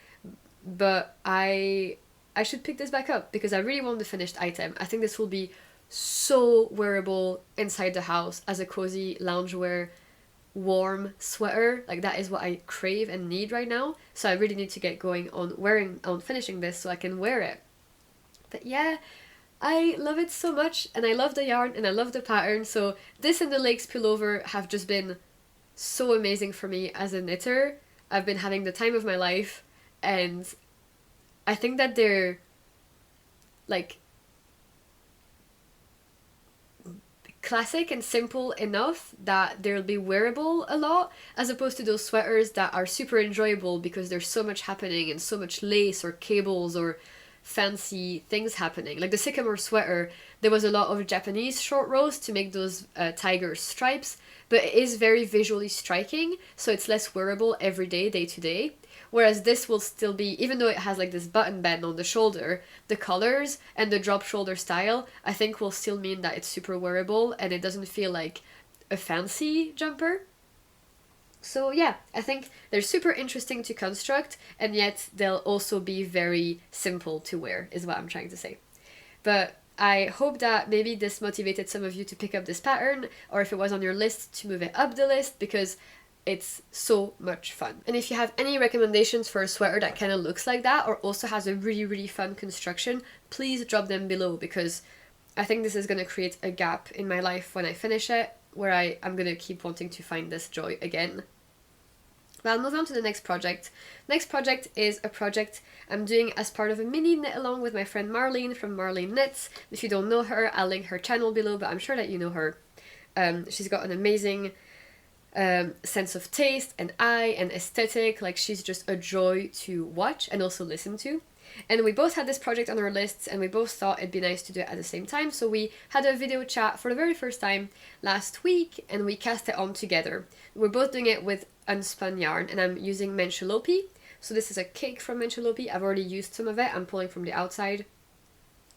but I should pick this back up because I really want the finished item. I think this will be so wearable inside the house as a cozy loungewear warm sweater. Like, that is what I crave and need right now, so I really need to get going on finishing this so I can wear it. But yeah, I love it so much, and I love the yarn and I love the pattern, so this and the Lakes pullover have just been so amazing for me as a knitter. I've been having the time of my life, and I think that they're like classic and simple enough that they'll be wearable a lot, as opposed to those sweaters that are super enjoyable because there's so much happening and so much lace or cables or fancy things happening. Like the sycamore sweater, there was a lot of Japanese short rows to make those tiger stripes, but it is very visually striking, so it's less wearable every day, day to day. Whereas this will still be, even though it has like this button band on the shoulder, the colors and the drop shoulder style, I think will still mean that it's super wearable and it doesn't feel like a fancy jumper. So yeah, I think they're super interesting to construct, and yet they'll also be very simple to wear, is what I'm trying to say. But I hope that maybe this motivated some of you to pick up this pattern, or if it was on your list, to move it up the list, because it's so much fun. And if you have any recommendations for a sweater that kind of looks like that, or also has a really, really fun construction, please drop them below, because I think this is going to create a gap in my life when I finish it, where I'm going to keep wanting to find this joy again. But I'll move on to the next project. Next project is a project I'm doing as part of a mini knit along with my friend Marlene from Marlene Knits. If you don't know her, I'll link her channel below, but I'm sure that you know her. She's got an amazing sense of taste and eye and aesthetic. Like, she's just a joy to watch and also listen to. And we both had this project on our lists, and we both thought it'd be nice to do it at the same time, so we had a video chat for the very first time last week, and we cast it on together. We're both doing it with unspun yarn, and I'm using Mencholopi. So this is a cake from Mencholopi. I've already used some of it. I'm pulling from the outside.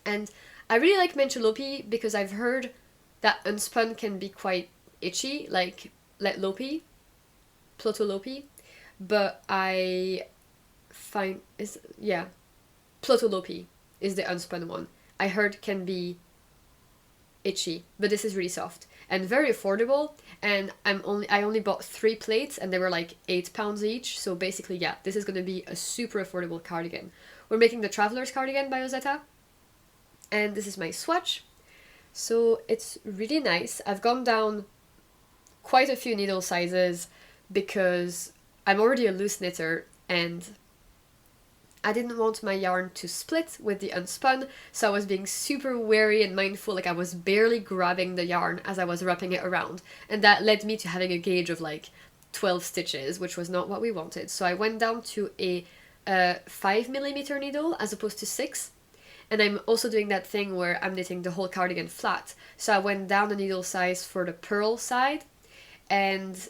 And I really like Mencholopi because I've heard that unspun can be quite itchy, like Letlopi, Plotolopi, but I find Plotolopi is the unspun one. I heard can be itchy, but this is really soft and very affordable, and I only bought 3 plates and they were like £8 each, so basically yeah, this is going to be a super affordable cardigan. We're making the Traveler's cardigan by Ozetta, and this is my swatch. So it's really nice. I've gone down quite a few needle sizes because I'm already a loose knitter and I didn't want my yarn to split with the unspun, so I was being super wary and mindful, like I was barely grabbing the yarn as I was wrapping it around, and that led me to having a gauge of like 12 stitches, which was not what we wanted. So I went down to a 5mm needle as opposed to 6, and I'm also doing that thing where I'm knitting the whole cardigan flat, so I went down a needle size for the purl side, and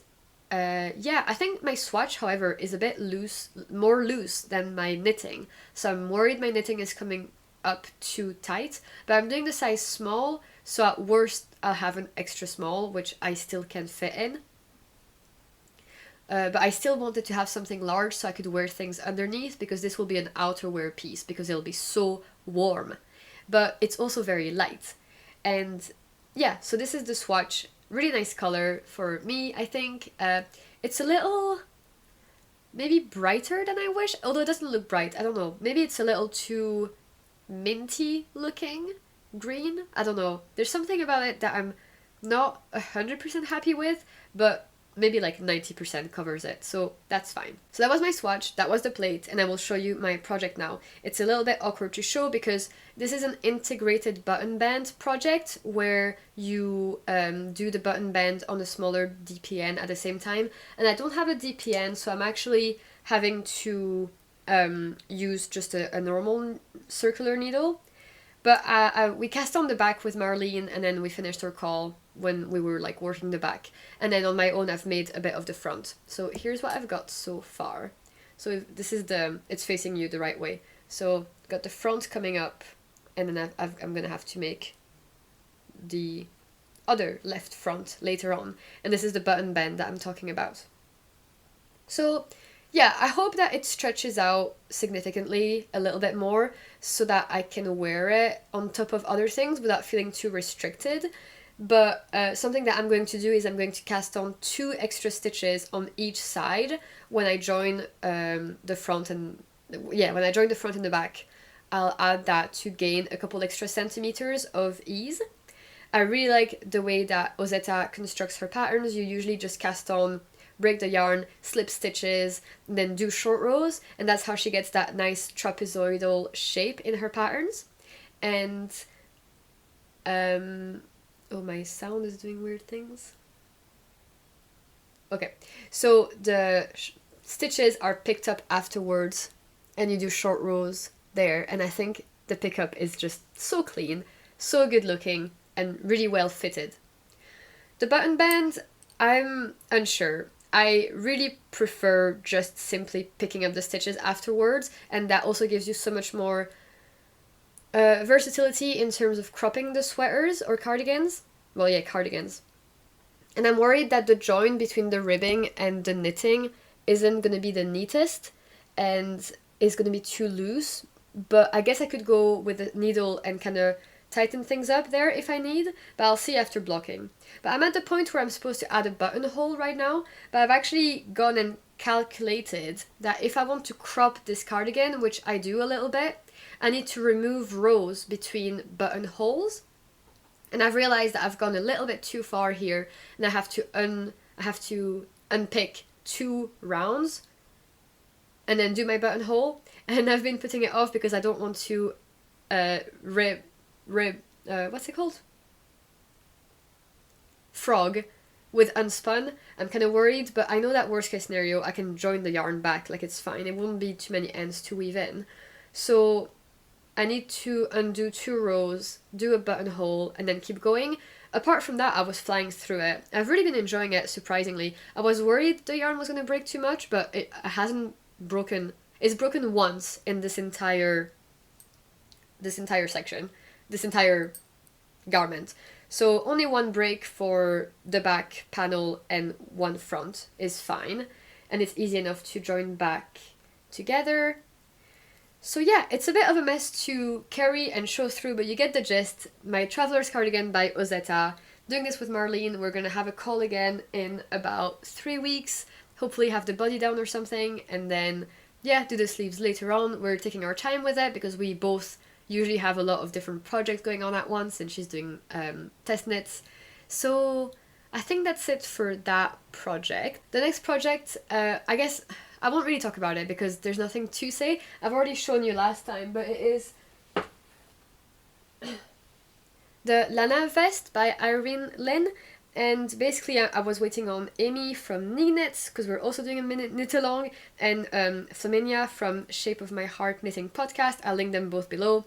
yeah, I think my swatch, however, is a bit loose, more loose than my knitting. So I'm worried my knitting is coming up too tight, but I'm doing the size small, so at worst I'll have an extra small, which I still can fit in. But I still wanted to have something large so I could wear things underneath, because this will be an outerwear piece, because it'll be so warm. But it's also very light. And yeah, so this is the swatch. Really nice color for me, I think. It's a little, maybe brighter than I wish, although it doesn't look bright, I don't know. Maybe it's a little too minty looking green, I don't know. There's something about it that I'm not 100% happy with, but maybe like 90% covers it, so that's fine. So that was my swatch, that was the plate, and I will show you my project now. It's a little bit awkward to show because this is an integrated button band project where you do the button band on a smaller DPN at the same time, and I don't have a DPN, so I'm actually having to use just a normal circular needle. But we cast on the back with Marlene, and then we finished our call when we were like working the back, and then on my own I've made a bit of the front. So here's what I've got so far. So this is it's facing you the right way. So got the front coming up, and then I'm gonna have to make the other left front later on, and this is the button band that I'm talking about. So yeah, I hope that it stretches out significantly a little bit more so that I can wear it on top of other things without feeling too restricted. But something that I'm going to do is I'm going to cast on 2 extra stitches on each side when I join the front and when I join the front and the back. I'll add that to gain a couple extra centimeters of ease. I really like the way that Ozetta constructs her patterns. You usually just cast on, break the yarn, slip stitches, and then do short rows, and that's how she gets that nice trapezoidal shape in her patterns. And oh, my sound is doing weird things. Okay, so the stitches are picked up afterwards, and you do short rows there, and I think the pickup is just so clean, so good looking, and really well fitted. The button band, I'm unsure. I really prefer just simply picking up the stitches afterwards, and that also gives you so much more versatility in terms of cropping the sweaters or cardigans. Well, yeah, cardigans. And I'm worried that the join between the ribbing and the knitting isn't going to be the neatest and is going to be too loose. But I guess I could go with a needle and kind of tighten things up there if I need, but I'll see after blocking. But I'm at the point where I'm supposed to add a buttonhole right now, but I've actually gone and calculated that if I want to crop this cardigan, which I do a little bit, I need to remove rows between buttonholes. And I've realized that I've gone a little bit too far here, and I have to unpick 2 rounds and then do my buttonhole. And I've been putting it off because I don't want to what's it called? Frog with unspun. I'm kind of worried, but I know that worst case scenario, I can join the yarn back, like it's fine. It won't be too many ends to weave in. So I need to undo 2 rows, do a buttonhole, and then keep going. Apart from that, I was flying through it. I've really been enjoying it, surprisingly. I was worried the yarn was going to break too much, but it hasn't broken. It's broken once in this entire section, this entire garment. So only 1 break for the back panel and 1 front is fine, and it's easy enough to join back together. So yeah, it's a bit of a mess to carry and show through, but you get the gist. My Traveler's Cardigan by Ozetta. Doing this with Marlene. We're gonna have a call again in about 3 weeks. Hopefully have the body down or something, and then yeah, do the sleeves later on. We're taking our time with it because we both usually have a lot of different projects going on at once, and she's doing test knits. So I think that's it for that project. The next project, I guess I won't really talk about it because there's nothing to say. I've already shown you last time, but it is the Lana vest by Irene Lynn. And basically I was waiting on Amy from Knits, because we're also doing a knit along, and Flaminia from Shape of My Heart Knitting Podcast. I'll link them both below.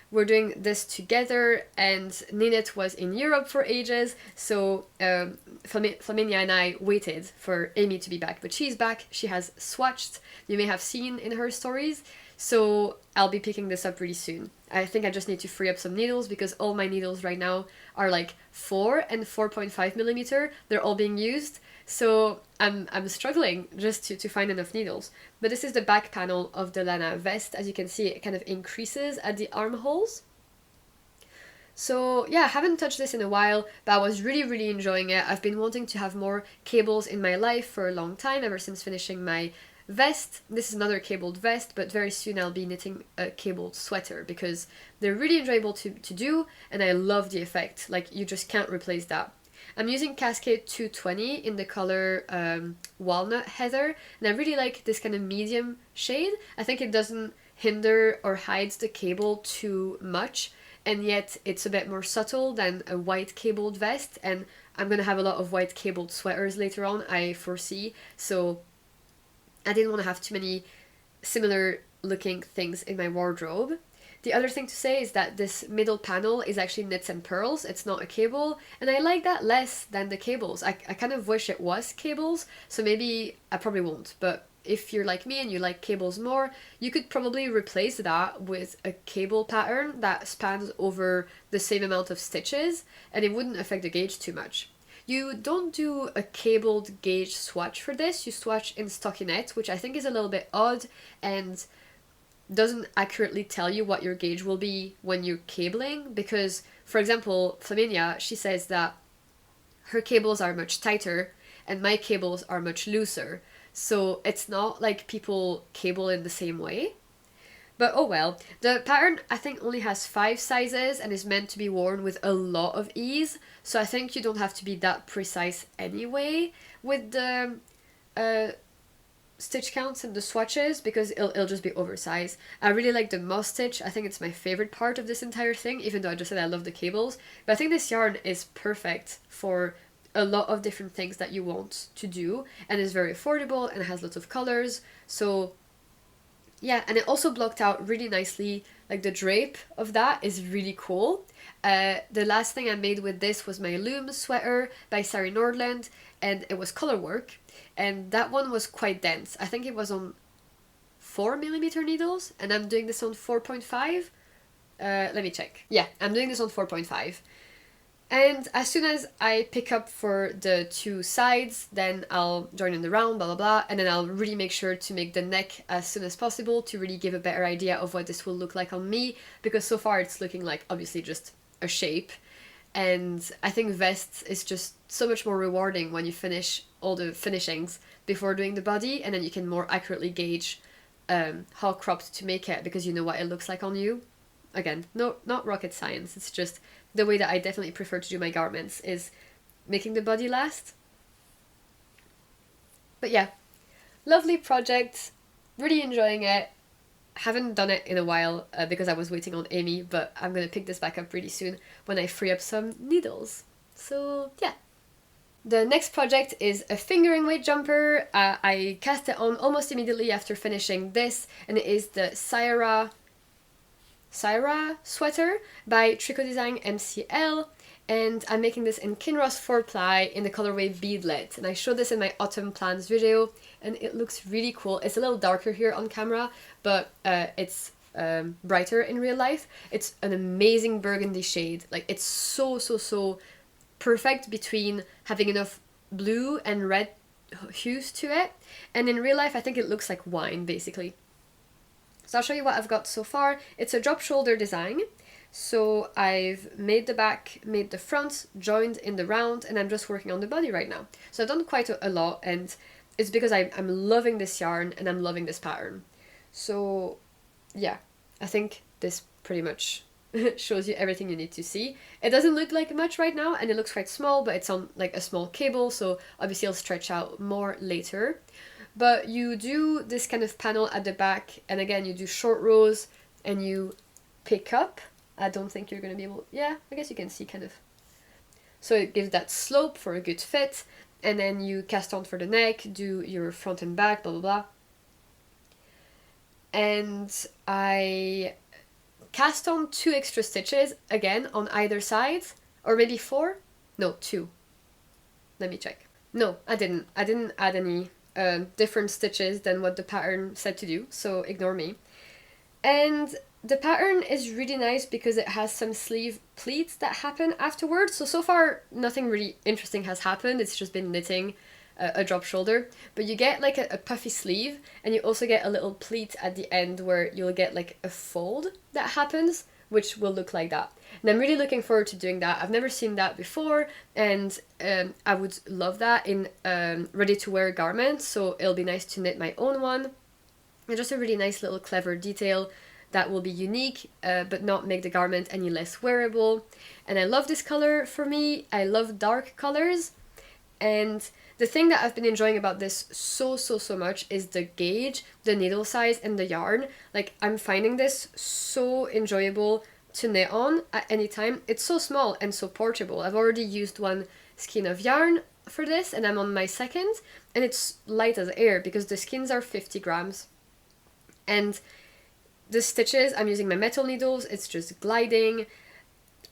We're doing this together, and Knit was in Europe for ages, so Flaminia and I waited for Amy to be back, but she's back. She has swatched, you may have seen in her stories, so I'll be picking this up really soon. I think I just need to free up some needles because all my needles right now are like 4 and 4.5 millimeter. They're all being used, so I'm struggling just to find enough needles. But this is the back panel of the Lana vest. As you can see, it kind of increases at the armholes. So yeah, I haven't touched this in a while, but I was really enjoying it. I've been wanting to have more cables in my life for a long time, ever since finishing my vest. This is another cabled vest, but very soon I'll be knitting a cabled sweater because they're really enjoyable to do, and I love the effect. Like, you just can't replace that. I'm using Cascade 220 in the color Walnut Heather, and I really like this kind of medium shade. I think it doesn't hinder or hides the cable too much, and yet it's a bit more subtle than a white cabled vest, and I'm gonna have a lot of white cabled sweaters later on, I foresee, so I didn't want to have too many similar looking things in my wardrobe. The other thing to say is that this middle panel is actually knits and purls, it's not a cable, and I like that less than the cables. I kind of wish it was cables, so maybe I probably won't, but if you're like me and you like cables more, you could probably replace that with a cable pattern that spans over the same amount of stitches, and it wouldn't affect the gauge too much. You don't do a cabled gauge swatch for this, you swatch in stockinette, which I think is a little bit odd and doesn't accurately tell you what your gauge will be when you're cabling, because, for example, Flaminia, she says that her cables are much tighter and my cables are much looser, so it's not like people cable in the same way. But oh well. The pattern I think only has 5 sizes and is meant to be worn with a lot of ease, so I think you don't have to be that precise anyway with the stitch counts and the swatches, because it'll just be oversized. I really like the moss stitch. I think it's my favorite part of this entire thing, even though I just said I love the cables. But I think this yarn is perfect for a lot of different things that you want to do, and is very affordable and has lots of colors, so yeah, and it also blocked out really nicely. Like the drape of that is really cool. The last thing I made with this was my Loom sweater by Sari Nordland, and it was color work, and that one was quite dense. I think it was on 4mm needles, and I'm doing this on 4.5. Let me check. Yeah, I'm doing this on 4.5. And as soon as I pick up for the two sides, then I'll join in the round, blah blah blah, and then I'll really make sure to make the neck as soon as possible to really give a better idea of what this will look like on me, because so far it's looking like obviously just a shape. And I think vests is just so much more rewarding when you finish all the finishings before doing the body, and then you can more accurately gauge how cropped to make it, because you know what it looks like on you. Again, no, not rocket science, it's just the way that I definitely prefer to do my garments is making the body last. But yeah, lovely project, really enjoying it. Haven't done it in a while because I was waiting on Amy, but I'm gonna pick this back up really soon when I free up some needles. So yeah. The next project is a fingering weight jumper. I cast it on almost immediately after finishing this, and it is the Syra sweater by Tricot Design MCL, and I'm making this in Kinross 4-ply in the colorway Beadlet, and I showed this in my autumn plans video, and it looks really cool. It's a little darker here on camera, but it's brighter in real life. It's an amazing burgundy shade. Like, it's so perfect between having enough blue and red hues to it, and in real life I think it looks like wine basically. So I'll show you what I've got so far. It's a drop shoulder design. So I've made the back, made the front, joined in the round, and I'm just working on the body right now. So I've done quite a lot, and it's because I'm loving this yarn and I'm loving this pattern. So yeah, I think this pretty much shows you everything you need to see. It doesn't look like much right now, and it looks quite small, but it's on like a small cable, so obviously it'll stretch out more later. But you do this kind of panel at the back, and again you do short rows and you pick up. I don't think you're going to be able, yeah, I guess you can see kind of. So it gives that slope for a good fit, and then you cast on for the neck, do your front and back, blah blah blah. And I cast on 2 extra stitches, again, on either side, or maybe 4? No, 2. Let me check. No, I didn't add any different stitches than what the pattern said to do, so ignore me. And the pattern is really nice because it has some sleeve pleats that happen afterwards. So far nothing really interesting has happened, it's just been knitting a drop shoulder, but you get like a puffy sleeve, and you also get a little pleat at the end where you'll get like a fold that happens, which will look like that. And I'm really looking forward to doing that. I've never seen that before, and I would love that in ready-to-wear garments, so it'll be nice to knit my own one. And just a really nice little clever detail that will be unique, but not make the garment any less wearable. And I love this color for me. I love dark colors, and the thing that I've been enjoying about this so much is the gauge, the needle size, and the yarn. Like, I'm finding this so enjoyable to knit on at any time. It's so small and so portable. I've already used 1 skein of yarn for this, and I'm on my second, and it's light as air because the skeins are 50 grams. And the stitches, I'm using my metal needles, it's just gliding.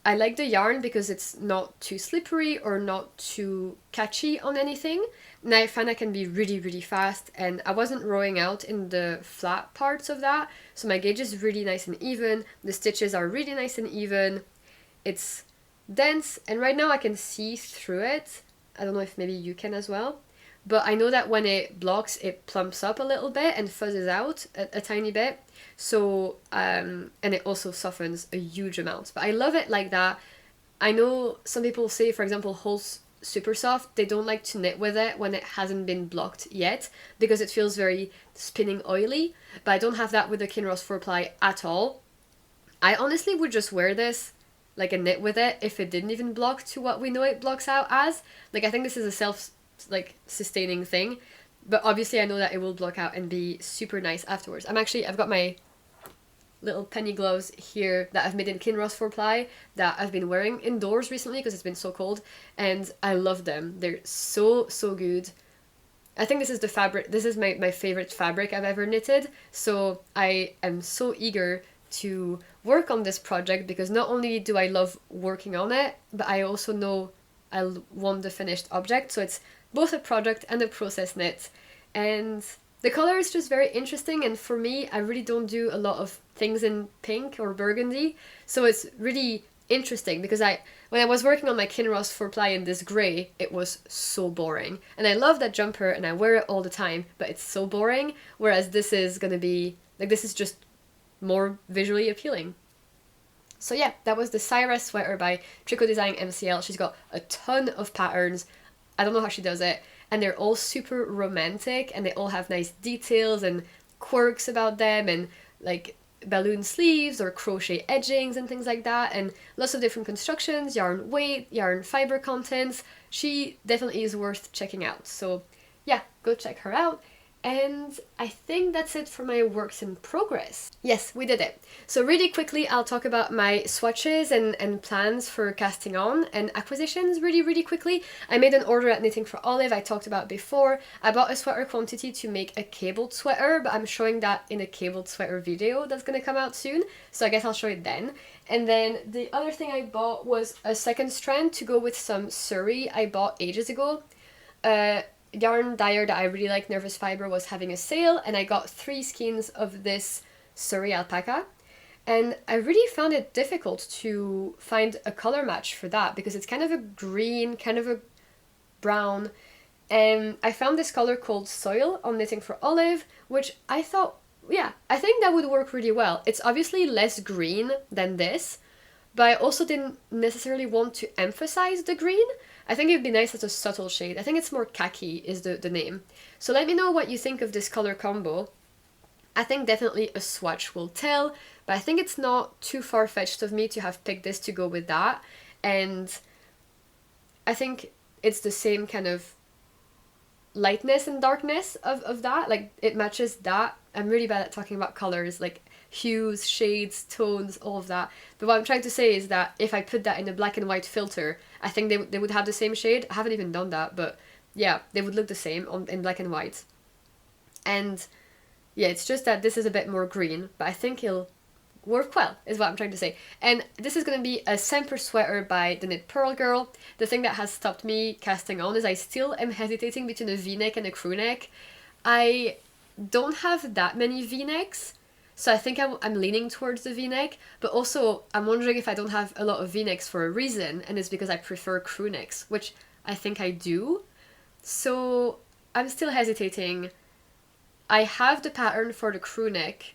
I like the yarn because it's not too slippery or not too catchy on anything, and I find I can be really fast, and I wasn't rowing out in the flat parts of that, so my gauge is really nice and even, the stitches are really nice and even, it's dense, and right now I can see through it. I don't know if maybe you can as well, but I know that when it blocks, it plumps up a little bit and fuzzes out a tiny bit. So, and it also softens a huge amount. But I love it like that. I know some people say, for example, Hol's super soft. They don't like to knit with it when it hasn't been blocked yet, because it feels very spinning oily. But I don't have that with the Kinross 4-ply at all. I honestly would just wear this like a knit with it if it didn't even block to what we know it blocks out as. Like, I think this is a sustaining thing, but obviously I know that it will block out and be super nice afterwards. I've got my little penny gloves here that I've made in Kinross 4-ply that I've been wearing indoors recently because it's been so cold, and I love them. They're so good. I think this is the fabric, this is my favorite fabric I've ever knitted, so I am so eager to work on this project because not only do I love working on it, but I also know I want the finished object, so it's both a project and a process knit. And the color is just very interesting, and for me, I really don't do a lot of things in pink or burgundy, so it's really interesting because when I was working on my Kinross 4-ply in this grey, it was so boring. And I love that jumper and I wear it all the time, but it's so boring, whereas this is gonna be, like, this is just more visually appealing. So yeah, that was the Cyrus sweater by Tricot Design MCL. She's got a ton of patterns. I don't know how she does it. And they're all super romantic and they all have nice details and quirks about them and like balloon sleeves or crochet edgings and things like that, and lots of different constructions, yarn weight, yarn fiber contents. She definitely is worth checking out. So yeah, go check her out. And I think that's it for my works in progress. Yes, we did it. So really quickly, I'll talk about my swatches and plans for casting on and acquisitions really quickly. I made an order at Knitting for Olive, I talked about before. I bought a sweater quantity to make a cabled sweater, but I'm showing that in a cabled sweater video that's gonna come out soon, so I guess I'll show it then. And then the other thing I bought was a second strand to go with some Surrey I bought ages ago. Yarn dyer that I really like, Nervous Fiber, was having a sale, and I got 3 skeins of this Surrey alpaca, and I really found it difficult to find a color match for that because it's kind of a green, kind of a brown, and I found this color called Soil on Knitting for Olive, which I thought, yeah, I think that would work really well. It's obviously less green than this, but I also didn't necessarily want to emphasize the green. I think it'd be nice as a subtle shade. I think it's more khaki is the name. So let me know what you think of this color combo. I think definitely a swatch will tell, but I think it's not too far-fetched of me to have picked this to go with that. And I think it's the same kind of lightness and darkness of that. Like, it matches that. I'm really bad at talking about colors, like hues, shades, tones, all of that. But what I'm trying to say is that if I put that in a black and white filter, I think they would have the same shade. I haven't even done that, but yeah, they would look the same in black and white. And yeah, it's just that this is a bit more green, but I think it'll work well, is what I'm trying to say. And this is going to be a Semper sweater by the Knit Pearl Girl. The thing that has stopped me casting on is I still am hesitating between a v-neck and a crew neck. I don't have that many v-necks, so I think I'm leaning towards the v-neck, but also I'm wondering if I don't have a lot of v-necks for a reason, and it's because I prefer crew necks, which I think I do. So I'm still hesitating. I have the pattern for the crew neck,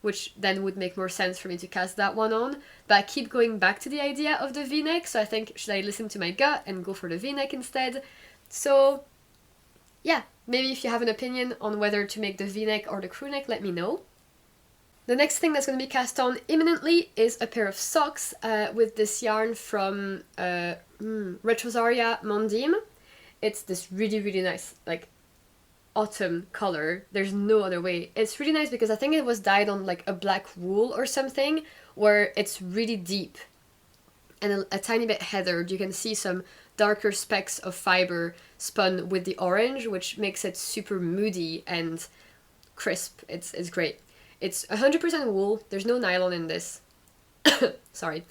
which then would make more sense for me to cast that one on, but I keep going back to the idea of the v-neck, so I think, should I listen to my gut and go for the v-neck instead? So yeah, maybe if you have an opinion on whether to make the v-neck or the crew neck, let me know. The next thing that's going to be cast on imminently is a pair of socks with this yarn from Retrosaria Mondim. It's this really nice, like, autumn color. There's no other way. It's really nice because I think it was dyed on like a black wool or something, where it's really deep and a tiny bit heathered. You can see some darker specks of fiber spun with the orange, which makes it super moody and crisp. It's great. It's 100% wool. There's no nylon in this. Sorry.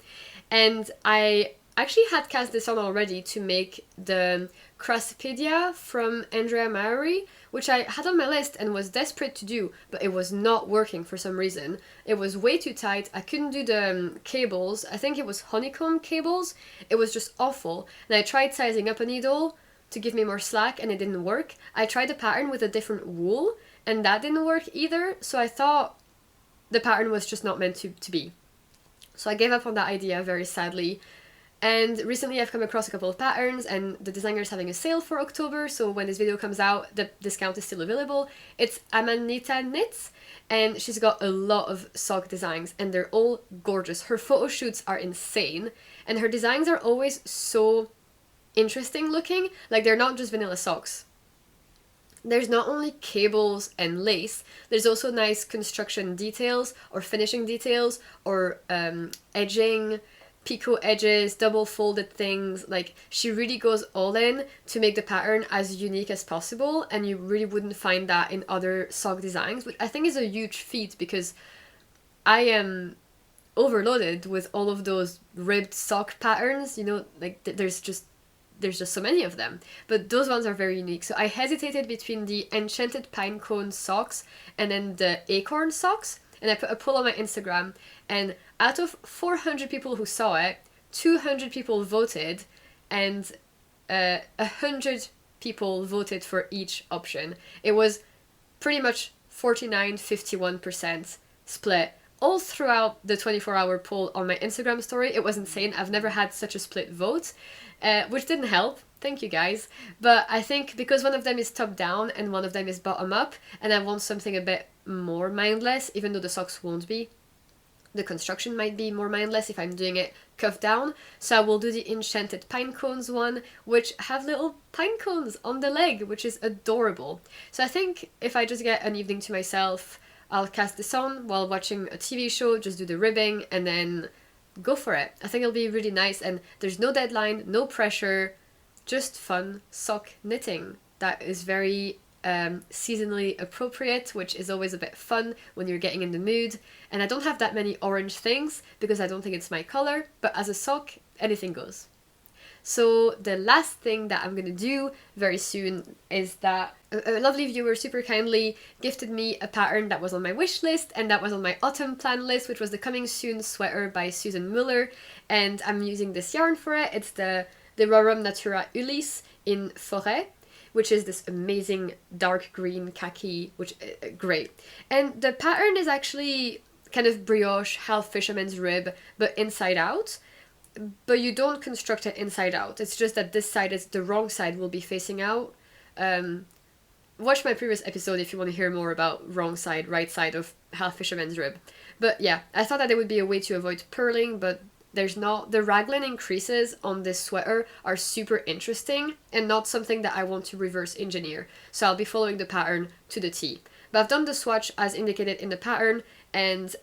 And I actually had cast this on already to make the Crassipedia from Andrea Maury, which I had on my list and was desperate to do, but it was not working for some reason. It was way too tight. I couldn't do the cables. I think it was honeycomb cables. It was just awful. And I tried sizing up a needle to give me more slack and it didn't work. I tried the pattern with a different wool and that didn't work either, so I thought the pattern was just not meant to be. So I gave up on that idea very sadly. And recently I've come across a couple of patterns and the designer is having a sale for October, so when this video comes out the discount is still available. It's Amanita Knits and she's got a lot of sock designs and they're all gorgeous. Her photo shoots are insane and her designs are always so interesting looking. Like, they're not just vanilla socks. There's not only cables and lace, there's also nice construction details or finishing details or edging picot edges, double folded things. Like, she really goes all in to make the pattern as unique as possible, and you really wouldn't find that in other sock designs, which I think is a huge feat because I am overloaded with all of those ribbed sock patterns, you know, like there's just so many of them, but those ones are very unique. So I hesitated between the enchanted pine cone socks and then the acorn socks, and I put a poll on my Instagram, and out of 400 people who saw it, 200 people voted, and 100 people voted for each option. It was pretty much 49-51% split all throughout the 24-hour poll on my Instagram story. It was insane. I've never had such a split vote, which didn't help. Thank you guys. But I think because one of them is top down and one of them is bottom up, and I want something a bit more mindless, even though the socks won't be. The construction might be more mindless if I'm doing it cuff down. So I will do the enchanted pine cones one, which have little pine cones on the leg, which is adorable. So I think if I just get an evening to myself, I'll cast this on while watching a TV show, just do the ribbing, and then go for it. I think it'll be really nice, and there's no deadline, no pressure, just fun sock knitting that is very seasonally appropriate, which is always a bit fun when you're getting in the mood. And I don't have that many orange things because I don't think it's my color, but as a sock, anything goes. So the last thing that I'm gonna do very soon is that a lovely viewer super kindly gifted me a pattern that was on my wish list and that was on my autumn plan list, which was the Coming Soon sweater by Susan Muller, and I'm using this yarn for it. It's the Rorum Natura Ulysse in Forêt, which is this amazing dark green khaki, which great. And the pattern is actually kind of brioche, half fisherman's rib, but inside out. But you don't construct it inside out. It's just that this side is the wrong side will be facing out. Watch my previous episode if you want to hear more about wrong side, right side of half fisherman's rib. But yeah, I thought that there would be a way to avoid purling, but there's not. The raglan increases on this sweater are super interesting and not something that I want to reverse engineer. So I'll be following the pattern to the T. But I've done the swatch as indicated in the pattern, and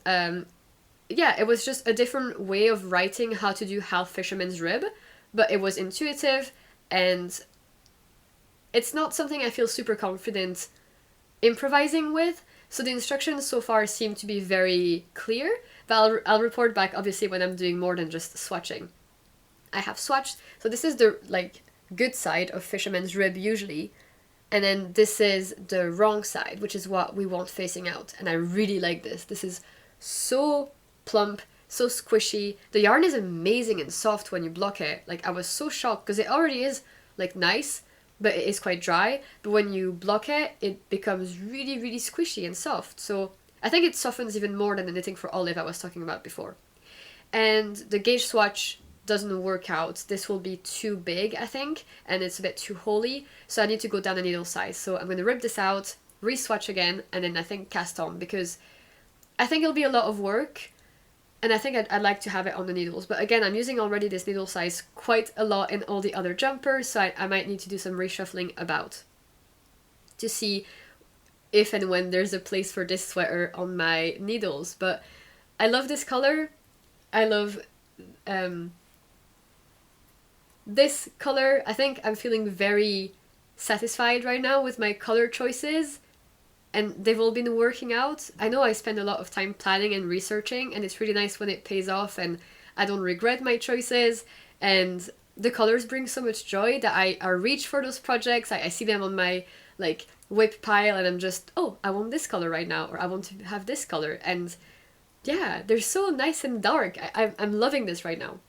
yeah, it was just a different way of writing how to do half fisherman's rib, but it was intuitive, and it's not something I feel super confident improvising with. So the instructions so far seem to be very clear, but I'll report back obviously when I'm doing more than just swatching. I have swatched, so this is the like good side of fisherman's rib usually, and then this is the wrong side, which is what we want facing out, and I really like this. This is so plump, so squishy. The yarn is amazing and soft when you block it. Like, I was so shocked because it already is like nice, but it is quite dry. But when you block it, it becomes really, really squishy and soft. So I think it softens even more than the Knitting for Olive I was talking about before. And the gauge swatch doesn't work out. This will be too big, I think, and it's a bit too holy. So I need to go down a needle size. So I'm going to rip this out, re-swatch again, and then I think cast on, because I think it'll be a lot of work. And I think I'd like to have it on the needles. But again, I'm using already this needle size quite a lot in all the other jumpers, so I might need to do some reshuffling about to see if and when there's a place for this sweater on my needles. But I love this color. I love this color. I think I'm feeling very satisfied right now with my color choices. And they've all been working out. I know I spend a lot of time planning and researching, and it's really nice when it pays off and I don't regret my choices. And the colors bring so much joy that I reach for those projects. I see them on my like whip pile and I'm just, oh, I want this color right now, or I want to have this color. And yeah, they're so nice and dark. I'm loving this right now.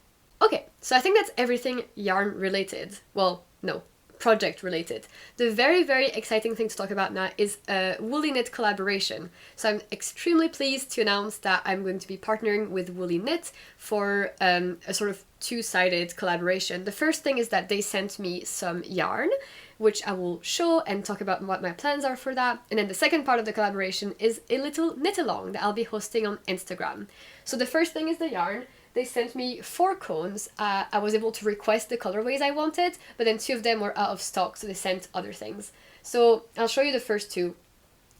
Okay, so I think that's everything yarn related. Well, no, project related. The very, very exciting thing to talk about now is a Woolyknit collaboration. So I'm extremely pleased to announce that I'm going to be partnering with Woolyknit for a sort of two-sided collaboration. The first thing is that they sent me some yarn, which I will show and talk about what my plans are for that. And then the second part of the collaboration is a little knit-along that I'll be hosting on Instagram. So the first thing is the yarn. They sent me 4 cones. I was able to request the colorways I wanted, but then 2 of them were out of stock, so they sent other things. So I'll show you the first 2.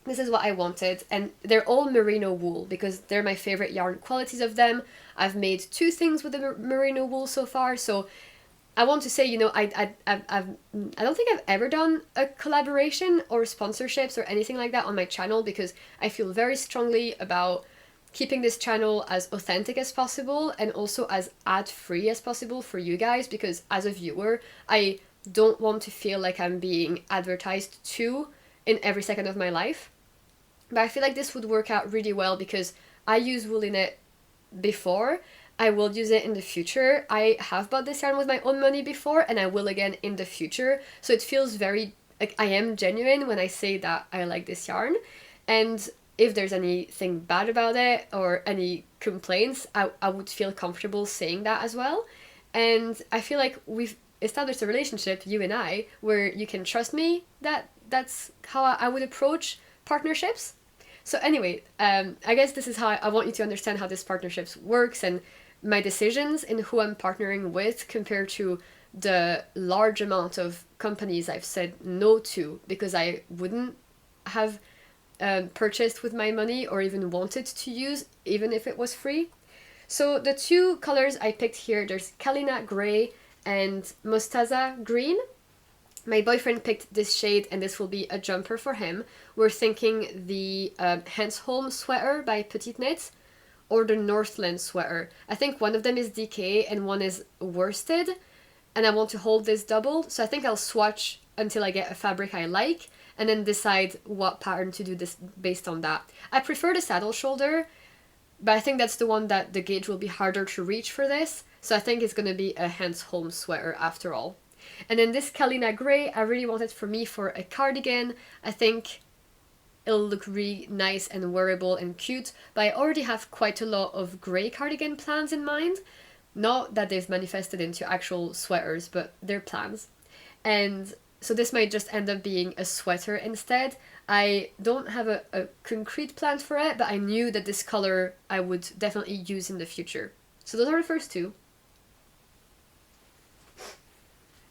this is what I wanted, and they're all merino wool because they're my favorite yarn qualities of them. I've made 2 things with the merino wool so far, so I want to say, you know, I don't think I've ever done a collaboration or sponsorships or anything like that on my channel, because I feel very strongly about keeping this channel as authentic as possible and also as ad-free as possible for you guys, because as a viewer, I don't want to feel like I'm being advertised to in every second of my life. But I feel like this would work out really well because I use Woolyknit before. I will use it in the future. I have bought this yarn with my own money before, and I will again in the future. So it feels very, like, I am genuine when I say that I like this yarn. And if there's anything bad about it or any complaints, I would feel comfortable saying that as well. And I feel like we've established a relationship, you and I, where you can trust me that that's how I would approach partnerships. So anyway, I guess this is how I want you to understand how this partnerships works and my decisions in who I'm partnering with compared to the large amount of companies I've said no to because I wouldn't have purchased with my money or even wanted to use, even if it was free. So the 2 colors I picked here, there's Kalina Grey and Mostaza Green. My boyfriend picked this shade, and this will be a jumper for him. We're thinking the Hensholm sweater by Petite Knit or the Northland sweater. I think one of them is DK and one is worsted, and I want to hold this double, so I think I'll swatch until I get a fabric I like and then decide what pattern to do this based on that. I prefer the saddle shoulder, but I think that's the one that the gauge will be harder to reach for this, so I think it's going to be a Hensholm sweater after all. And then this Kalina Grey, I really wanted for me for a cardigan. I think it'll look really nice and wearable and cute, but I already have quite a lot of grey cardigan plans in mind. Not that they've manifested into actual sweaters, but they're plans. And so this might just end up being a sweater instead. I don't have a concrete plan for it, but I knew that this color I would definitely use in the future. So those are the first 2.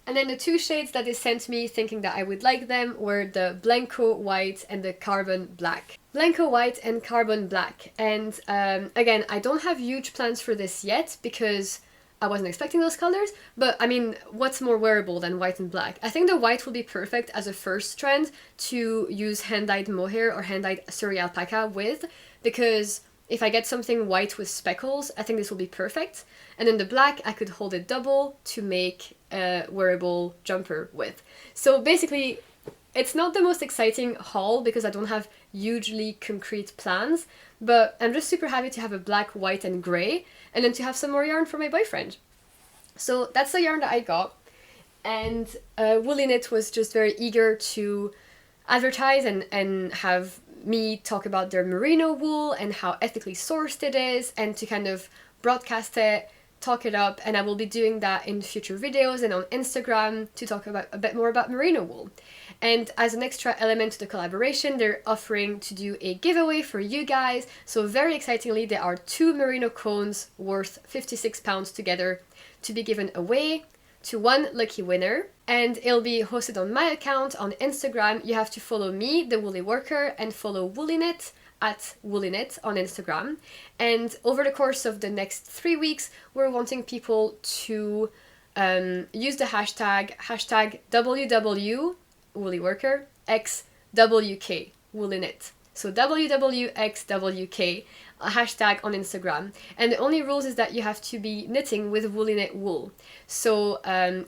And then the 2 shades that they sent me thinking that I would like them were the Blanco White and the Carbon Black. Blanco White and Carbon Black. And again, I don't have huge plans for this yet because I wasn't expecting those colors, but I mean, what's more wearable than white and black? I think the white will be perfect as a first trend to use hand-dyed mohair or hand-dyed Surrey alpaca with, because if I get something white with speckles, I think this will be perfect. And then the black, I could hold it double to make a wearable jumper with. So basically, it's not the most exciting haul because I don't have hugely concrete plans, but I'm just super happy to have a black, white, and grey, and then to have some more yarn for my boyfriend. So that's the yarn that I got, and Woolyknit was just very eager to advertise and have me talk about their merino wool and how ethically sourced it is, and to kind of broadcast it, talk it up, and I will be doing that in future videos and on Instagram to talk about a bit more about merino wool. And as an extra element to the collaboration, they're offering to do a giveaway for you guys. So very excitingly, there are 2 merino cones worth £56 together to be given away to 1 lucky winner. And it'll be hosted on my account on Instagram. You have to follow me, the Woolly Worker, and follow Woolyknit at Woolyknit on Instagram. And over the course of the next 3 weeks, we're wanting people to use the hashtag WWxWK Woolyknit. So WWxWK hashtag on Instagram. And the only rules is that you have to be knitting with Woolyknit wool. So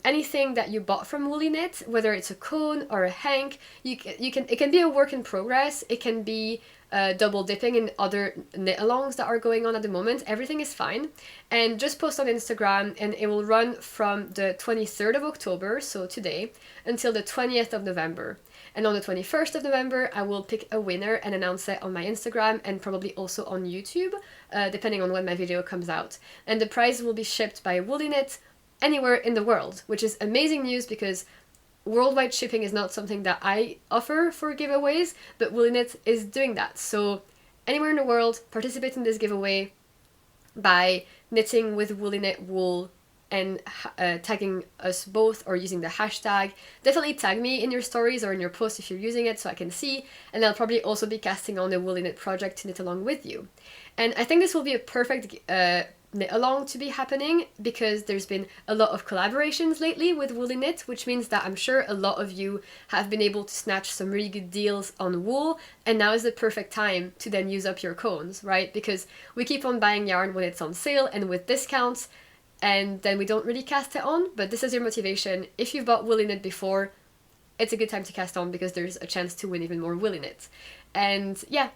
anything that you bought from Woolyknit, whether it's a cone or a hank, it can be a work in progress. It can be double dipping in other knit alongs that are going on at the moment. Everything is fine. And just post on Instagram, and it will run from the 23rd of October, so today, until the 20th of November. And on the 21st of November, I will pick a winner and announce it on my Instagram and probably also on YouTube, depending on when my video comes out. And the prize will be shipped by Woolyknit anywhere in the world, which is amazing news because worldwide shipping is not something that I offer for giveaways, but Woolyknit is doing that. So anywhere in the world, participate in this giveaway by knitting with Woolyknit wool and tagging us both or using the hashtag. Definitely tag me in your stories or in your posts if you're using it so I can see, and I'll probably also be casting on the Woolyknit project to knit along with you. And I think this will be a perfect knit along to be happening because there's been a lot of collaborations lately with Woolyknit, which means that I'm sure a lot of you have been able to snatch some really good deals on wool, and now is the perfect time to then use up your cones, right? Because we keep on buying yarn when it's on sale and with discounts, and then we don't really cast it on, but this is your motivation. If you've bought Woolyknit before, it's a good time to cast on because there's a chance to win even more Woolyknit. And yeah,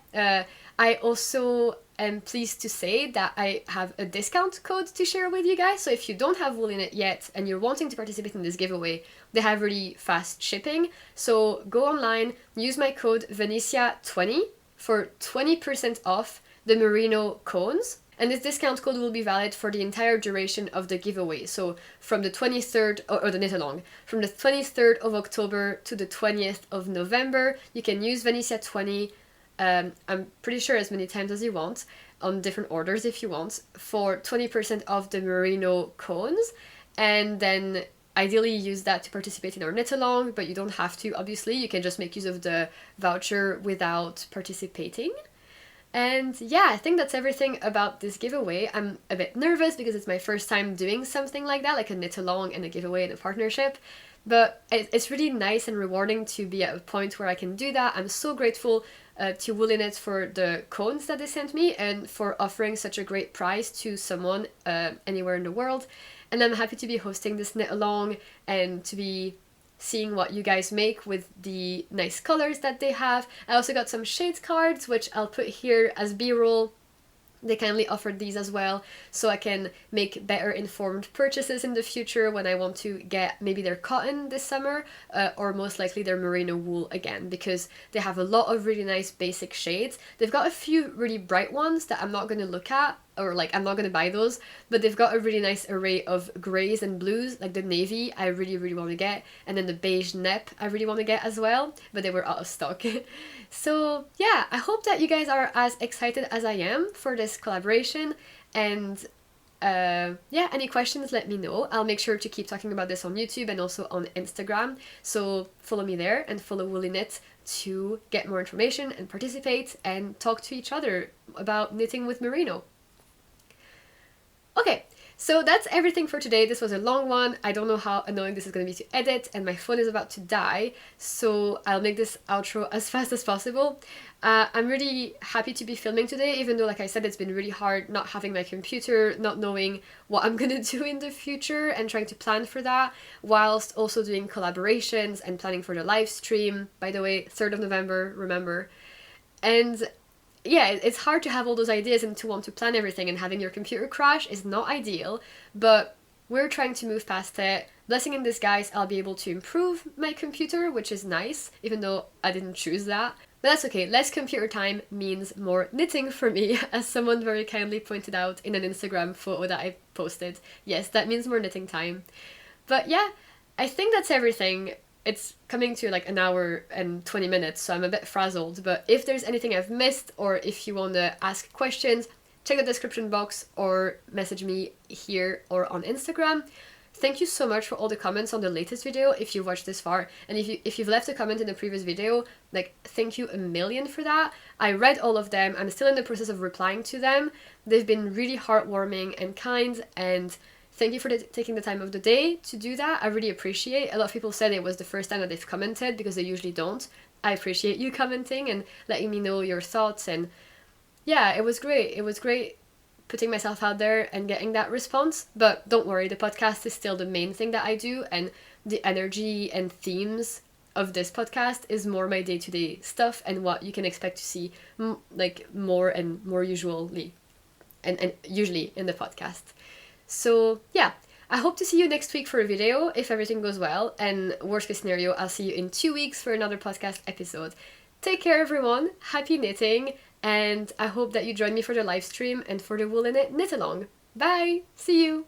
I also am pleased to say that I have a discount code to share with you guys. So if you don't have Woolyknit yet and you're wanting to participate in this giveaway, they have really fast shipping. So go online, use my code Vanissia20 for 20% off the merino cones. And this discount code will be valid for the entire duration of the giveaway. So from the 23rd, or the knit along, from the 23rd of October to the 20th of November, you can use Vanissia20, I'm pretty sure as many times as you want, on different orders if you want, for 20% off the merino cones. And then ideally use that to participate in our knit along, but you don't have to, obviously. You can just make use of the voucher without participating. And yeah, I think that's everything about this giveaway. I'm a bit nervous because it's my first time doing something like that, like a knit along and a giveaway and a partnership. But it's really nice and rewarding to be at a point where I can do that. I'm so grateful to Woolyknit for the cones that they sent me and for offering such a great price to someone anywhere in the world. And I'm happy to be hosting this knit along and to be seeing what you guys make with the nice colors that they have. I also got some shades cards, which I'll put here as b-roll. They kindly offered these as well, so I can make better informed purchases in the future when I want to get maybe their cotton this summer, or most likely their merino wool again, because they have a lot of really nice basic shades. They've got a few really bright ones that I'm not going to look at, or like I'm not going to buy those, but they've got a really nice array of greys and blues, like the navy I really want to get, and then the beige nep I really want to get as well, but they were out of stock. So yeah, I hope that you guys are as excited as I am for this collaboration, and yeah, any questions, let me know. I'll make sure to keep talking about this on YouTube and also on Instagram, so follow me there and follow Woolyknit to get more information and participate and talk to each other about knitting with merino. Okay, so that's everything for today. This was a long one. I don't know how annoying this is going to be to edit, and my phone is about to die, so I'll make this outro as fast as possible. I'm really happy to be filming today, even though, like I said, it's been really hard not having my computer, not knowing what I'm gonna do in the future and trying to plan for that, whilst also doing collaborations and planning for the live stream. By the way, 3rd of November, remember. And yeah, it's hard to have all those ideas and to want to plan everything, and having your computer crash is not ideal, but we're trying to move past it. Blessing in disguise, I'll be able to improve my computer, which is nice, even though I didn't choose that. But that's okay, less computer time means more knitting for me, as someone very kindly pointed out in an Instagram photo that I posted. Yes, that means more knitting time. But yeah, I think that's everything. It's coming to like an hour and 20 minutes, so I'm a bit frazzled, but if there's anything I've missed, or if you want to ask questions, check the description box or message me here or on Instagram. Thank you so much for all the comments on the latest video if you've watched this far, and if you've left a comment in the previous video, like, thank you a million for that. I read all of them. I'm still in the process of replying to them. They've been really heartwarming and kind, and thank you for taking the time of the day to do that. I really appreciate it. A lot of people said it was the first time that they've commented because they usually don't. I appreciate you commenting and letting me know your thoughts, and yeah, it was great. It was great putting myself out there and getting that response. But don't worry, the podcast is still the main thing that I do, and the energy and themes of this podcast is more my day-to-day stuff and what you can expect to see like more and more usually and usually in the podcast. So yeah, I hope to see you next week for a video if everything goes well, and worst case scenario, I'll see you in 2 weeks for another podcast episode. Take care everyone, happy knitting, and I hope that you join me for the live stream and for the Woolyknit knit along. Bye! See you!